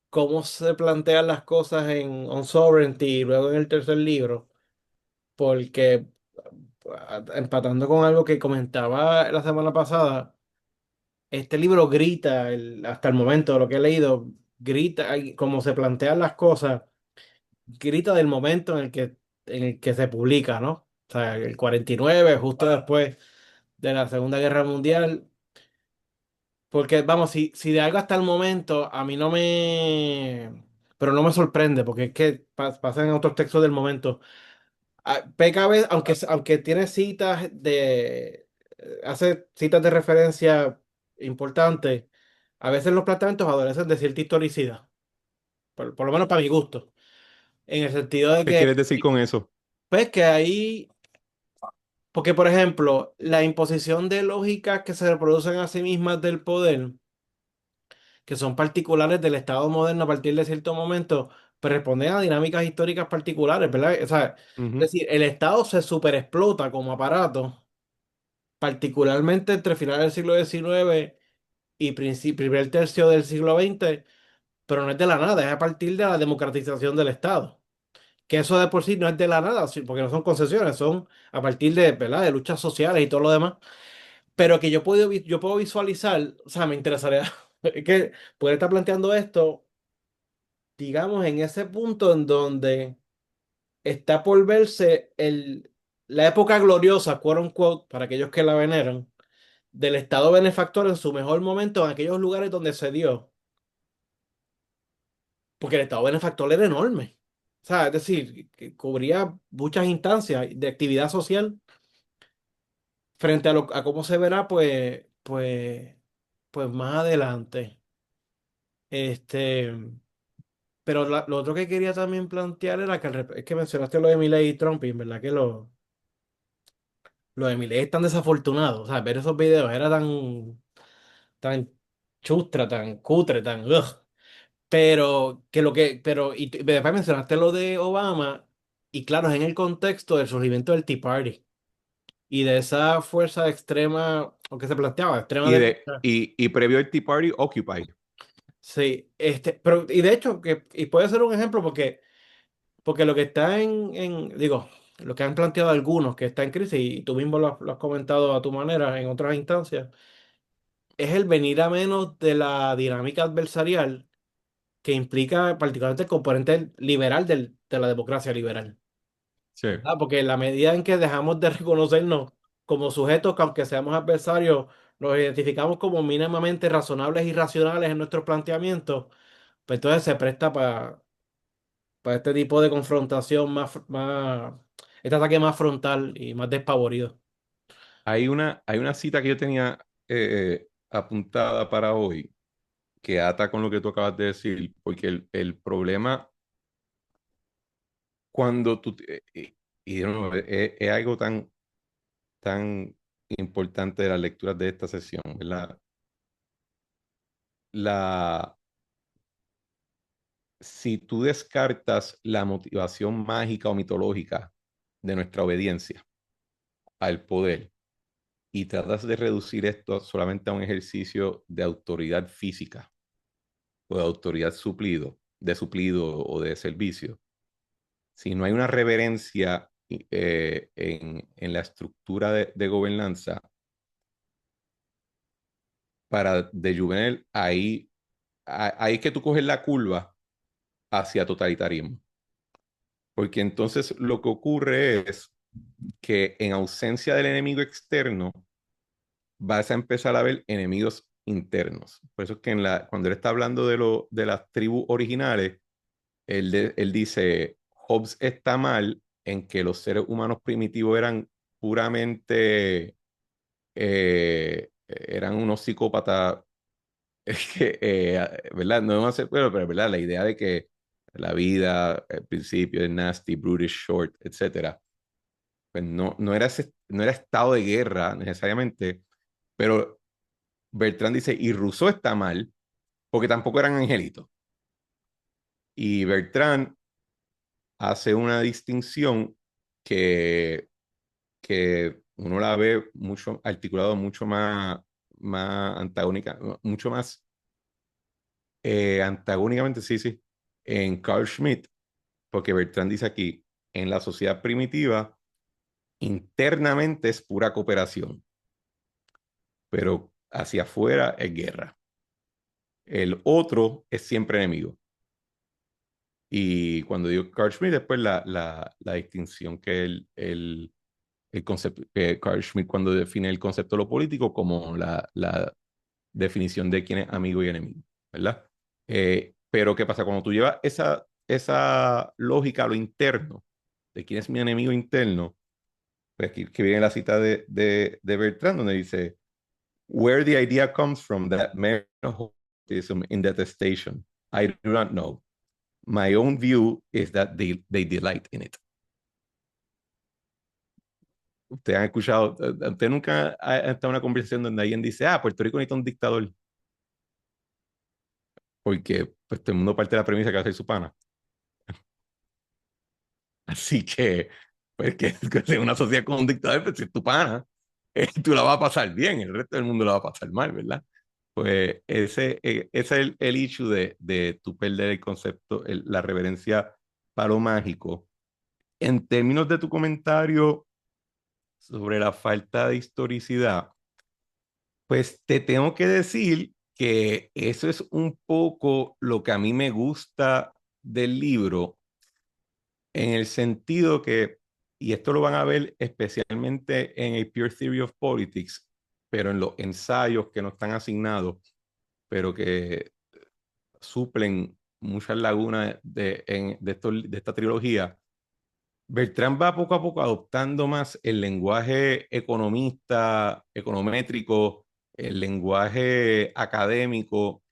cómo se plantean las cosas en On Sovereignty y luego en el tercer libro, porque empatando con algo que comentaba la semana pasada, este libro grita, hasta el momento de lo que he leído, grita, cómo se plantean las cosas, grita del momento en el que se publica, ¿no? O sea, el 49, justo después de la Segunda Guerra Mundial. Porque, vamos, si de algo hasta el momento a mí no me... Pero no me sorprende, porque es que pasa en otros textos del momento. PKB, aunque tiene citas hace citas de referencia importantes, a veces los planteamientos adolecen de cierta historicidad, por lo menos para mi gusto. En el sentido de ¿Qué que, quieres decir con eso? pues que ahí, porque por ejemplo, la imposición de lógicas que se reproducen a sí mismas del poder, que son particulares del Estado moderno a partir de cierto momento, pues responden a dinámicas históricas particulares, ¿verdad? O sea, Ujú. es decir, el Estado se superexplota como aparato, particularmente entre finales del siglo XIX y primer tercio del siglo XX, pero no es de la nada, es a partir de la democratización del Estado. Que eso de por sí no es de la nada, sí, porque no son concesiones, son a partir de, ¿verdad? De luchas sociales y todo lo demás. Pero que yo puedo visualizar, o sea, me interesaría es que poder estar planteando esto, digamos, en ese punto en donde está por verse la época gloriosa, quote unquote, para aquellos que la veneran, del Estado benefactor en su mejor momento en aquellos lugares donde se dio. Porque el Estado benefactor era enorme. O sea, es decir, que cubría muchas instancias de actividad social frente a cómo se verá, pues más adelante. Este, pero lo otro que quería también plantear era que es que mencionaste lo de Milley y Trump, y en verdad que lo de Milley es tan desafortunado. O sea, ver esos videos era tan chustra, tan cutre, tan ugh. Y después mencionaste lo de Obama, y claro, es en el contexto del surgimiento del Tea Party y de esa fuerza extrema, o que se planteaba, extrema derecha. Y previo al Tea Party, Occupy. Sí, pero, y de hecho, y puede ser un ejemplo porque lo que está digo, lo que han planteado algunos que está en crisis, y tú mismo lo has comentado a tu manera en otras instancias, es el venir a menos de la dinámica adversarial que implica particularmente el componente liberal de la democracia liberal. Sí. ¿Verdad? Porque en la medida en que dejamos de reconocernos como sujetos que aunque seamos adversarios, nos identificamos como mínimamente razonables y racionales en nuestros planteamientos, pues entonces se presta para este tipo de confrontación este ataque más frontal y más despavorido. Hay una cita que yo tenía apuntada para hoy que ata con lo que tú acabas de decir, porque el problema cuando tú... y de nuevo, es algo tan importante de las lecturas de esta sesión, ¿verdad? La, si tú descartas la motivación mágica o mitológica de nuestra obediencia al poder y tratas de reducir esto solamente a un ejercicio de autoridad física o de autoridad de suplido o de servicio, si no hay una reverencia en la estructura de gobernanza para de Juvenal, ahí que tú coges la curva hacia totalitarismo. Porque entonces lo que ocurre es que en ausencia del enemigo externo, vas a empezar a ver enemigos internos. Por eso es que cuando él está hablando de las tribus originales, él dice, Hobbes está mal en que los seres humanos primitivos eran puramente, eran unos psicópatas, ¿verdad? No vamos a hacer, pero ¿verdad? La idea de que la vida, el principio de nasty, brutish, short, etcétera. Pues no era estado de guerra necesariamente, pero Bertrand dice, y Rousseau está mal, porque tampoco eran angelitos. Y Bertrand hace una distinción que, que uno la ve mucho articulado, mucho más antagónica, mucho más antagónicamente, sí, sí, en Carl Schmitt, porque Bertrand dice aquí, en la sociedad primitiva, internamente es pura cooperación, pero hacia afuera es guerra. El otro es siempre enemigo. Y cuando digo Carl Schmitt, después la distinción que el concepto, que Carl Schmitt cuando define el concepto de lo político como la definición de quién es amigo y enemigo, ¿verdad? Pero ¿qué pasa? Cuando tú llevas esa lógica a lo interno, de quién es mi enemigo interno, pues aquí que viene la cita de Bertrand, donde dice, where the idea comes from that man of in that station, I do not know. My own view is that they delight in it. Ustedes han escuchado, usted nunca ha estado en una conversación donde alguien dice, ah, Puerto Rico necesita un dictador, porque pues todo el mundo parte de la premisa que va a ser su pana. Así que, pues que es una sociedad con un dictador, pues si es tu pana, tú la vas a pasar bien, el resto del mundo la va a pasar mal, ¿verdad? Pues ese es el issue de tu perder el concepto, la reverencia para lo mágico. En términos de tu comentario sobre la falta de historicidad, pues te tengo que decir que eso es un poco lo que a mí me gusta del libro, en el sentido que, y esto lo van a ver especialmente en el Pure Theory of Politics, pero en los ensayos que no están asignados, pero que suplen muchas lagunas de esta trilogía, Bertrand va poco a poco adoptando más el lenguaje economista, econométrico, el lenguaje académico,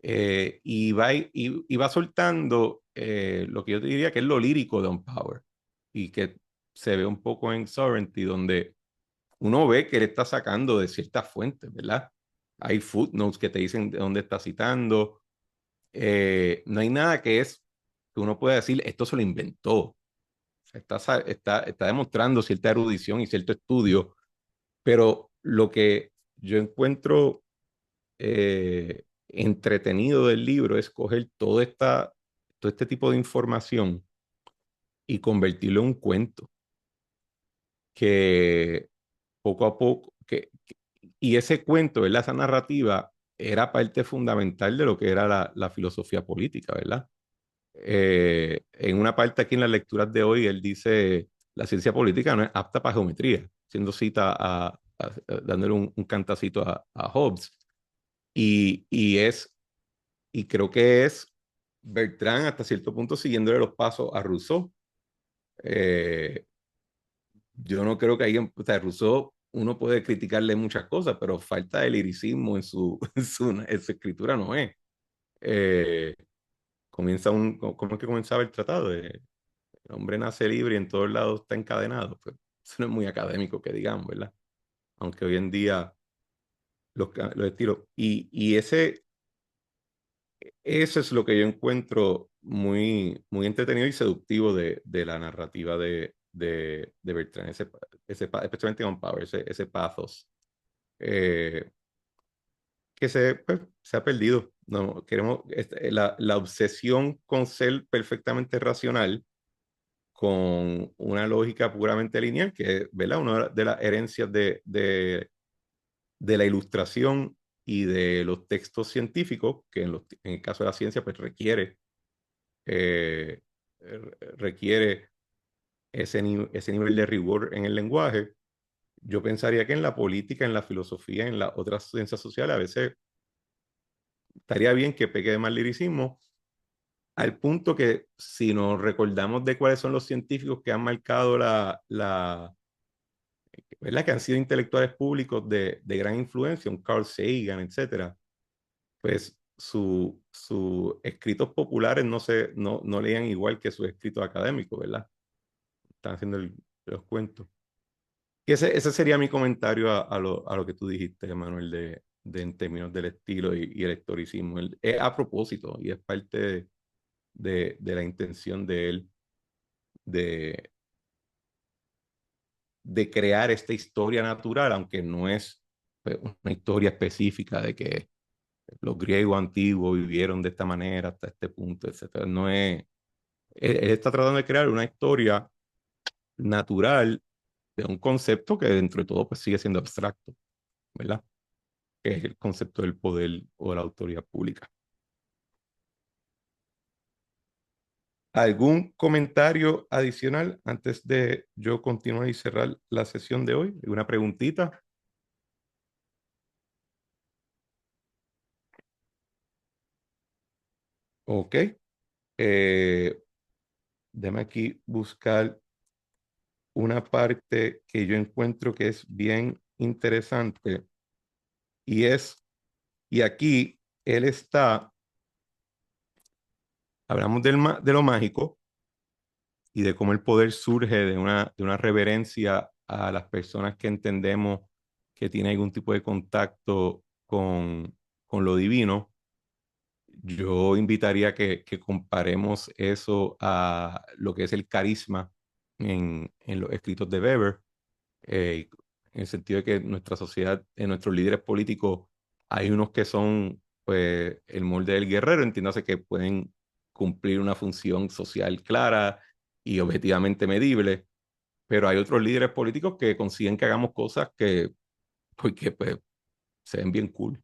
y va soltando lo que yo te diría que es lo lírico de On Power, y que se ve un poco en Sovereignty, donde uno ve que él está sacando de ciertas fuentes, ¿verdad? Hay footnotes que te dicen de dónde está citando. No hay nada que uno pueda decir, esto se lo inventó. Está demostrando cierta erudición y cierto estudio, pero lo que yo encuentro entretenido del libro es coger todo este tipo de información y convertirlo en un cuento que poco a poco, y ese cuento, ¿verdad? Esa narrativa era parte fundamental de lo que era la filosofía política, ¿verdad? En una parte aquí en las lecturas de hoy, él dice, la ciencia política no es apta para geometría, haciendo cita dándole un cantacito a Hobbes. Y creo que es Bertrand hasta cierto punto siguiéndole los pasos a Rousseau. Eh, yo no creo que alguien, o sea, Rousseau, uno puede criticarle muchas cosas, pero falta de liricismo en su escritura no es. Eh, ¿Cómo es que comenzaba el tratado? El hombre nace libre y en todos lados está encadenado. Pues, eso no es muy académico que digamos, ¿verdad? Aunque hoy en día los estilos. Eso es lo que yo encuentro muy entretenido y seductivo de la narrativa de Bertrand, especialmente con Power, ese pathos eh, que pues, se ha perdido. No, la obsesión con ser perfectamente racional, con una lógica puramente lineal, que es, ¿verdad? Una de las herencias de la ilustración y de los textos científicos, que en el caso de la ciencia, pues eh, requiere ese nivel de rigor en el lenguaje. Yo pensaría que en la política, en la filosofía, en las otras ciencias sociales, a veces estaría bien que peque de más liricismo, al punto que si nos recordamos de cuáles son los científicos que han marcado ¿verdad? Que han sido intelectuales públicos de gran influencia, un Carl Sagan, etcétera, pues sus escritos populares no leían igual que sus escritos académicos, ¿verdad? Están haciendo los cuentos. Y ese sería mi comentario a lo que tú dijiste, Manuel, en términos del estilo y el historicismo. Es a propósito y es parte de la intención de él de, de crear esta historia natural, aunque no es pues, una historia específica de que los griegos antiguos vivieron de esta manera hasta este punto, etcétera. No es, él está tratando de crear una historia natural de un concepto que dentro de todo pues sigue siendo abstracto, ¿verdad? Que es el concepto del poder o de la autoridad pública. ¿Algún comentario adicional antes de yo continuar y cerrar la sesión de hoy? ¿Una preguntita? Ok. Eh, Déjame aquí buscar una parte que yo encuentro que es bien interesante y es, y aquí él está, hablamos de lo mágico y de cómo el poder surge de una reverencia a las personas que entendemos que tiene algún tipo de contacto con lo divino. Yo invitaría que comparemos eso a lo que es el carisma en los escritos de Weber, en el sentido de que en nuestra sociedad, en nuestros líderes políticos, hay unos que son pues, el molde del guerrero, entiéndase que pueden cumplir una función social clara y objetivamente medible, pero hay otros líderes políticos que consiguen que hagamos cosas que, porque, pues, se ven bien cool,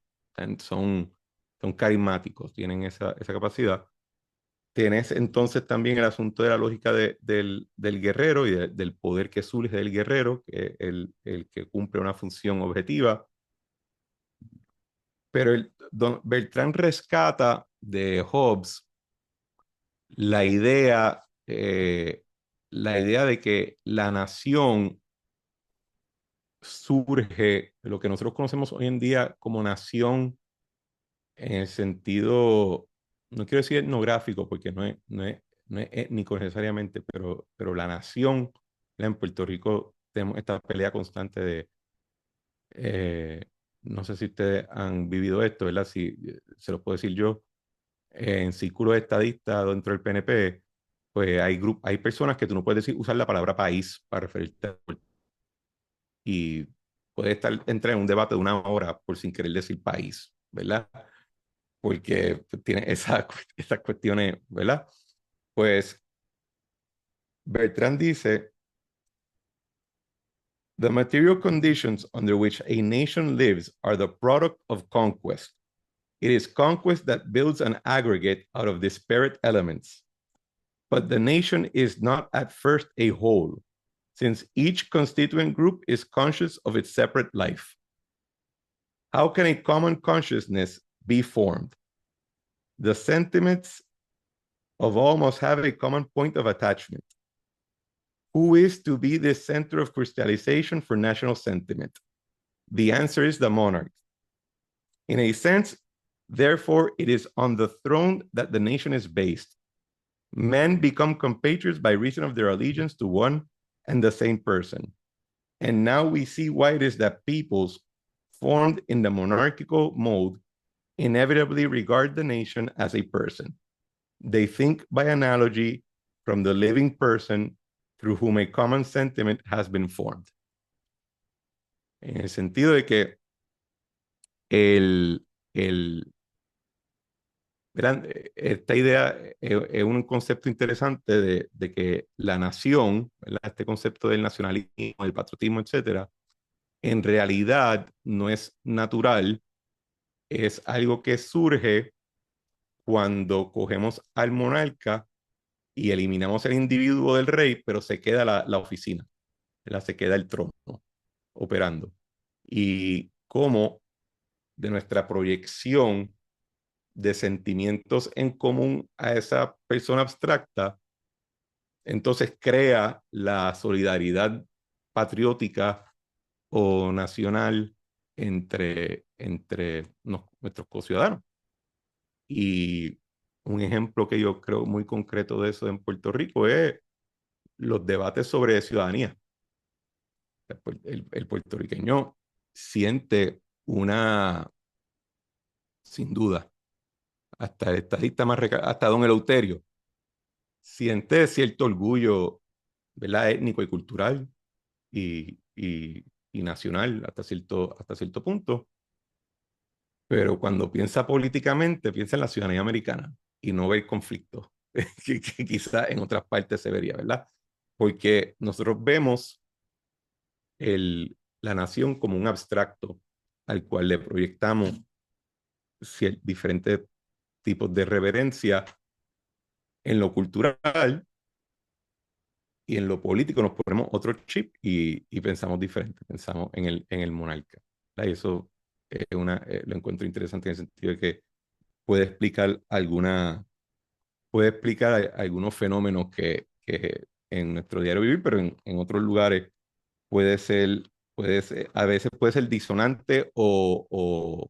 son, son carismáticos, tienen esa capacidad. Tienes entonces también el asunto de la lógica del guerrero y del poder que surge del guerrero, que es el que cumple una función objetiva. Pero Bertrand rescata de Hobbes la idea, la idea de que la nación surge, lo que nosotros conocemos hoy en día como nación, en el sentido, no quiero decir etnográfico, porque no es étnico necesariamente, pero la nación, en Puerto Rico tenemos esta pelea constante de, eh, no sé si ustedes han vivido esto, ¿verdad? Si se lo puedo decir yo, en círculos estadistas dentro del PNP, pues hay personas que tú no puedes decir, usar la palabra país para referirte a y puede entrar en un debate de una hora por sin querer decir país, ¿verdad? Porque tiene esas cuestiones, ¿verdad? Pues Bertrand dice, the material conditions under which a nation lives are the product of conquest. It is conquest that builds an aggregate out of disparate elements. But the nation is not at first a whole, since each constituent group is conscious of its separate life. How can a common consciousness be formed? The sentiments of all must have a common point of attachment. Who is to be the center of crystallization for national sentiment? The answer is the monarch. In a sense, therefore, it is on the throne that the nation is based. Men become compatriots by reason of their allegiance to one and the same person. And now we see why it is that peoples formed in the monarchical mode inevitably regard the nation as a person. They think by analogy from the living person through whom a common sentiment has been formed. En el sentido de que el, el, verán, esta idea es un concepto interesante de que la nación, ¿verdad? Este concepto del nacionalismo, del patriotismo, etcétera, en realidad no es natural, es algo que surge cuando cogemos al monarca y eliminamos el individuo del rey, pero se queda la oficina, ¿verdad? Se queda el trono operando. Y cómo de nuestra proyección de sentimientos en común a esa persona abstracta, entonces crea la solidaridad patriótica o nacional entre nuestros conciudadanos. Y un ejemplo que yo creo muy concreto de eso en Puerto Rico es los debates sobre ciudadanía. El puertorriqueño siente una, sin duda, hasta el estadista más hasta don Eleuterio, siente cierto orgullo, ¿verdad? Étnico y cultural y nacional hasta cierto punto, pero cuando piensa políticamente, piensa en la ciudadanía americana y no ve el conflicto que quizá en otras partes se vería, ¿verdad? Porque nosotros vemos la nación como un abstracto al cual le proyectamos diferentes tipos de reverencia en lo cultural y en lo político nos ponemos otro chip y pensamos diferente, pensamos en el monarca. ¿Verdad? Y eso es lo encuentro interesante en el sentido de que puede explicar puede explicar algunos fenómenos que en nuestro diario vivir, pero en otros lugares puede ser, a veces puede ser disonante o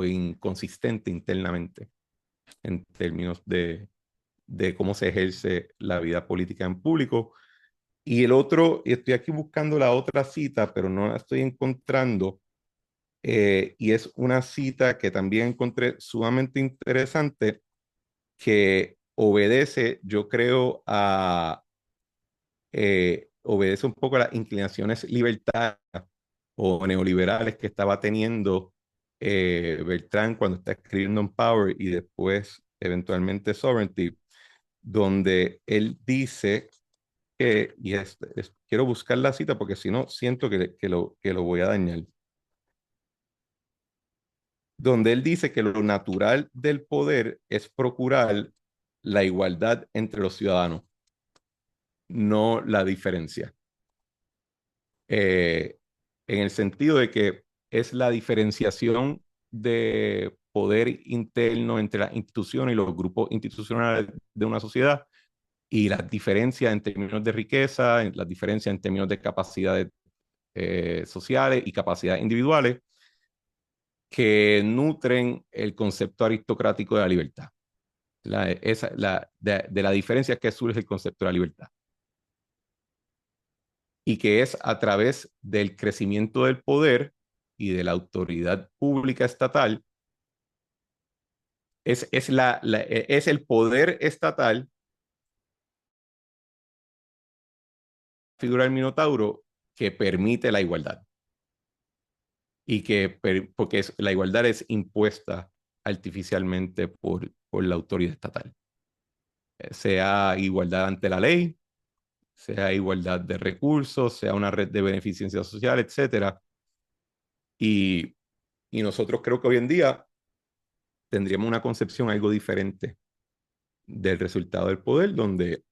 inconsistente internamente en términos de cómo se ejerce la vida política en público. Y el otro, y estoy aquí buscando la otra cita, pero no la estoy encontrando, y es una cita que también encontré sumamente interesante, que obedece, yo creo, obedece un poco a las inclinaciones libertarias o neoliberales que estaba teniendo Bertrand cuando está escribiendo Power y después eventualmente Sovereignty, donde él dice quiero buscar la cita porque si no siento que lo voy a dañar, donde él dice que lo natural del poder es procurar la igualdad entre los ciudadanos, no la diferencia. Eh, en el sentido de que es la diferenciación de poder interno entre las instituciones y los grupos institucionales de una sociedad y las diferencias en términos de riqueza, las diferencias en términos de capacidades sociales y capacidades individuales que nutren el concepto aristocrático de la libertad. De la diferencia que surge el concepto de la libertad. Y que es a través del crecimiento del poder y de la autoridad pública estatal, es el poder estatal, figura del Minotauro, que permite la igualdad. Y porque la igualdad es impuesta artificialmente por la autoridad estatal. Sea igualdad ante la ley, sea igualdad de recursos, sea una red de beneficencia social, etcétera. Y, y nosotros creo que hoy en día tendríamos una concepción algo diferente del resultado del poder, donde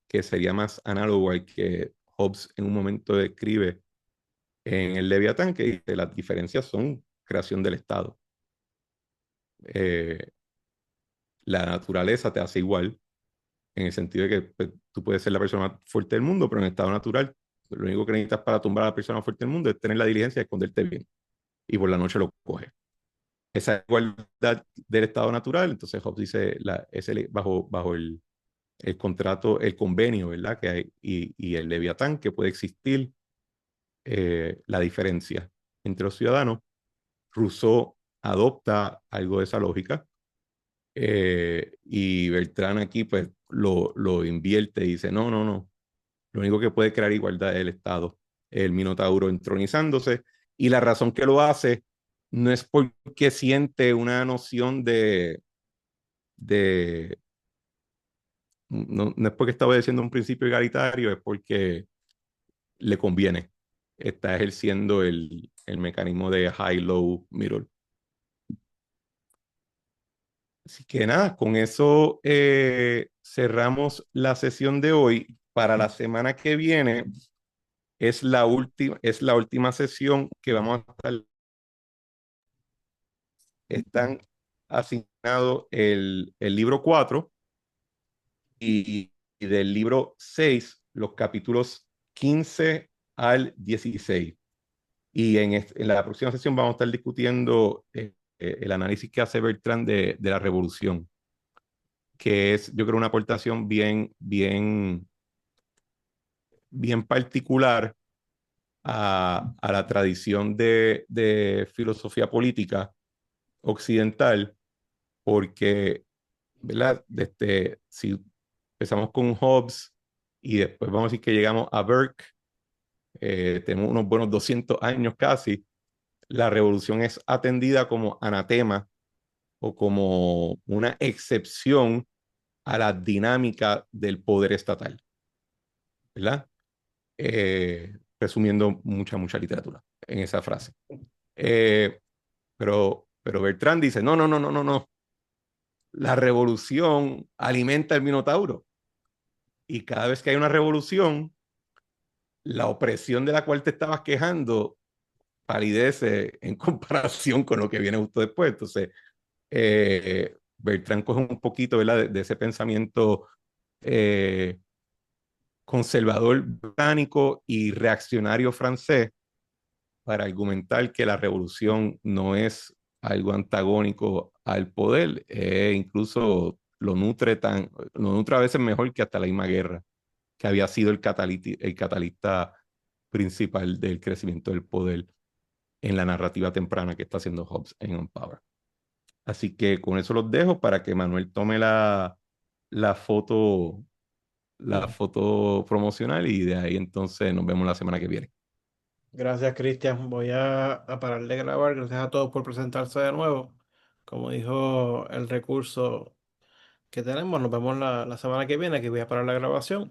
que sería más análogo al que Hobbes en un momento describe en el Leviatán, que dice las diferencias son creación del Estado. Eh, la naturaleza te hace igual, en el sentido de que pues, tú puedes ser la persona más fuerte del mundo, pero en el estado natural, lo único que necesitas para tumbar a la persona más fuerte del mundo es tener la diligencia de esconderte bien. Y por la noche lo coges. Esa igualdad del estado natural, entonces Hobbes dice, bajo el contrato, el convenio, ¿verdad? Que hay, y el Leviatán, que puede existir la diferencia entre los ciudadanos. Rousseau adopta algo de esa lógica y Bertrand aquí pues lo invierte y dice, no, no, no, lo único que puede crear igualdad es el Estado, el Minotauro entronizándose, y la razón que lo hace no es porque siente una noción de no es porque está obedeciendo un principio egalitario, es porque le conviene. Está ejerciendo el mecanismo de high-low middle. Así que nada, con eso cerramos la sesión de hoy. Para la semana que viene es la última sesión que vamos a estar. Están asignados el libro 4 y del libro 6 los capítulos 15 al 16. Y en la próxima sesión vamos a estar discutiendo el análisis que hace Bertrand de la revolución, que es, yo creo, una aportación bien particular a la tradición de filosofía política occidental, porque, ¿verdad? Si empezamos con Hobbes y después vamos a decir que llegamos a Burke, tenemos unos buenos 200 años casi, la revolución es atendida como anatema o como una excepción a la dinámica del poder estatal, ¿verdad? Resumiendo mucha literatura en esa frase. Eh, pero Bertrand dice, no, no, no, no, no, no. La revolución alimenta el minotauro. Y cada vez que hay una revolución, la opresión de la cual te estabas quejando palidece en comparación con lo que viene justo después. Entonces, Bertrand coge un poquito, ¿verdad? De ese pensamiento eh, conservador británico y reaccionario francés para argumentar que la revolución no es algo antagónico al poder, incluso lo nutre a veces mejor que hasta la misma guerra, que había sido el catalista principal del crecimiento del poder en la narrativa temprana que está haciendo Hobbes en Unpower. Así que con eso los dejo para que Manuel tome la foto, la Mm. foto promocional y de ahí entonces nos vemos la semana que viene. Gracias, Cristian. Voy a parar de grabar. Gracias a todos por presentarse de nuevo. Como dijo el recurso que tenemos, nos vemos la semana que viene, que voy a parar la grabación.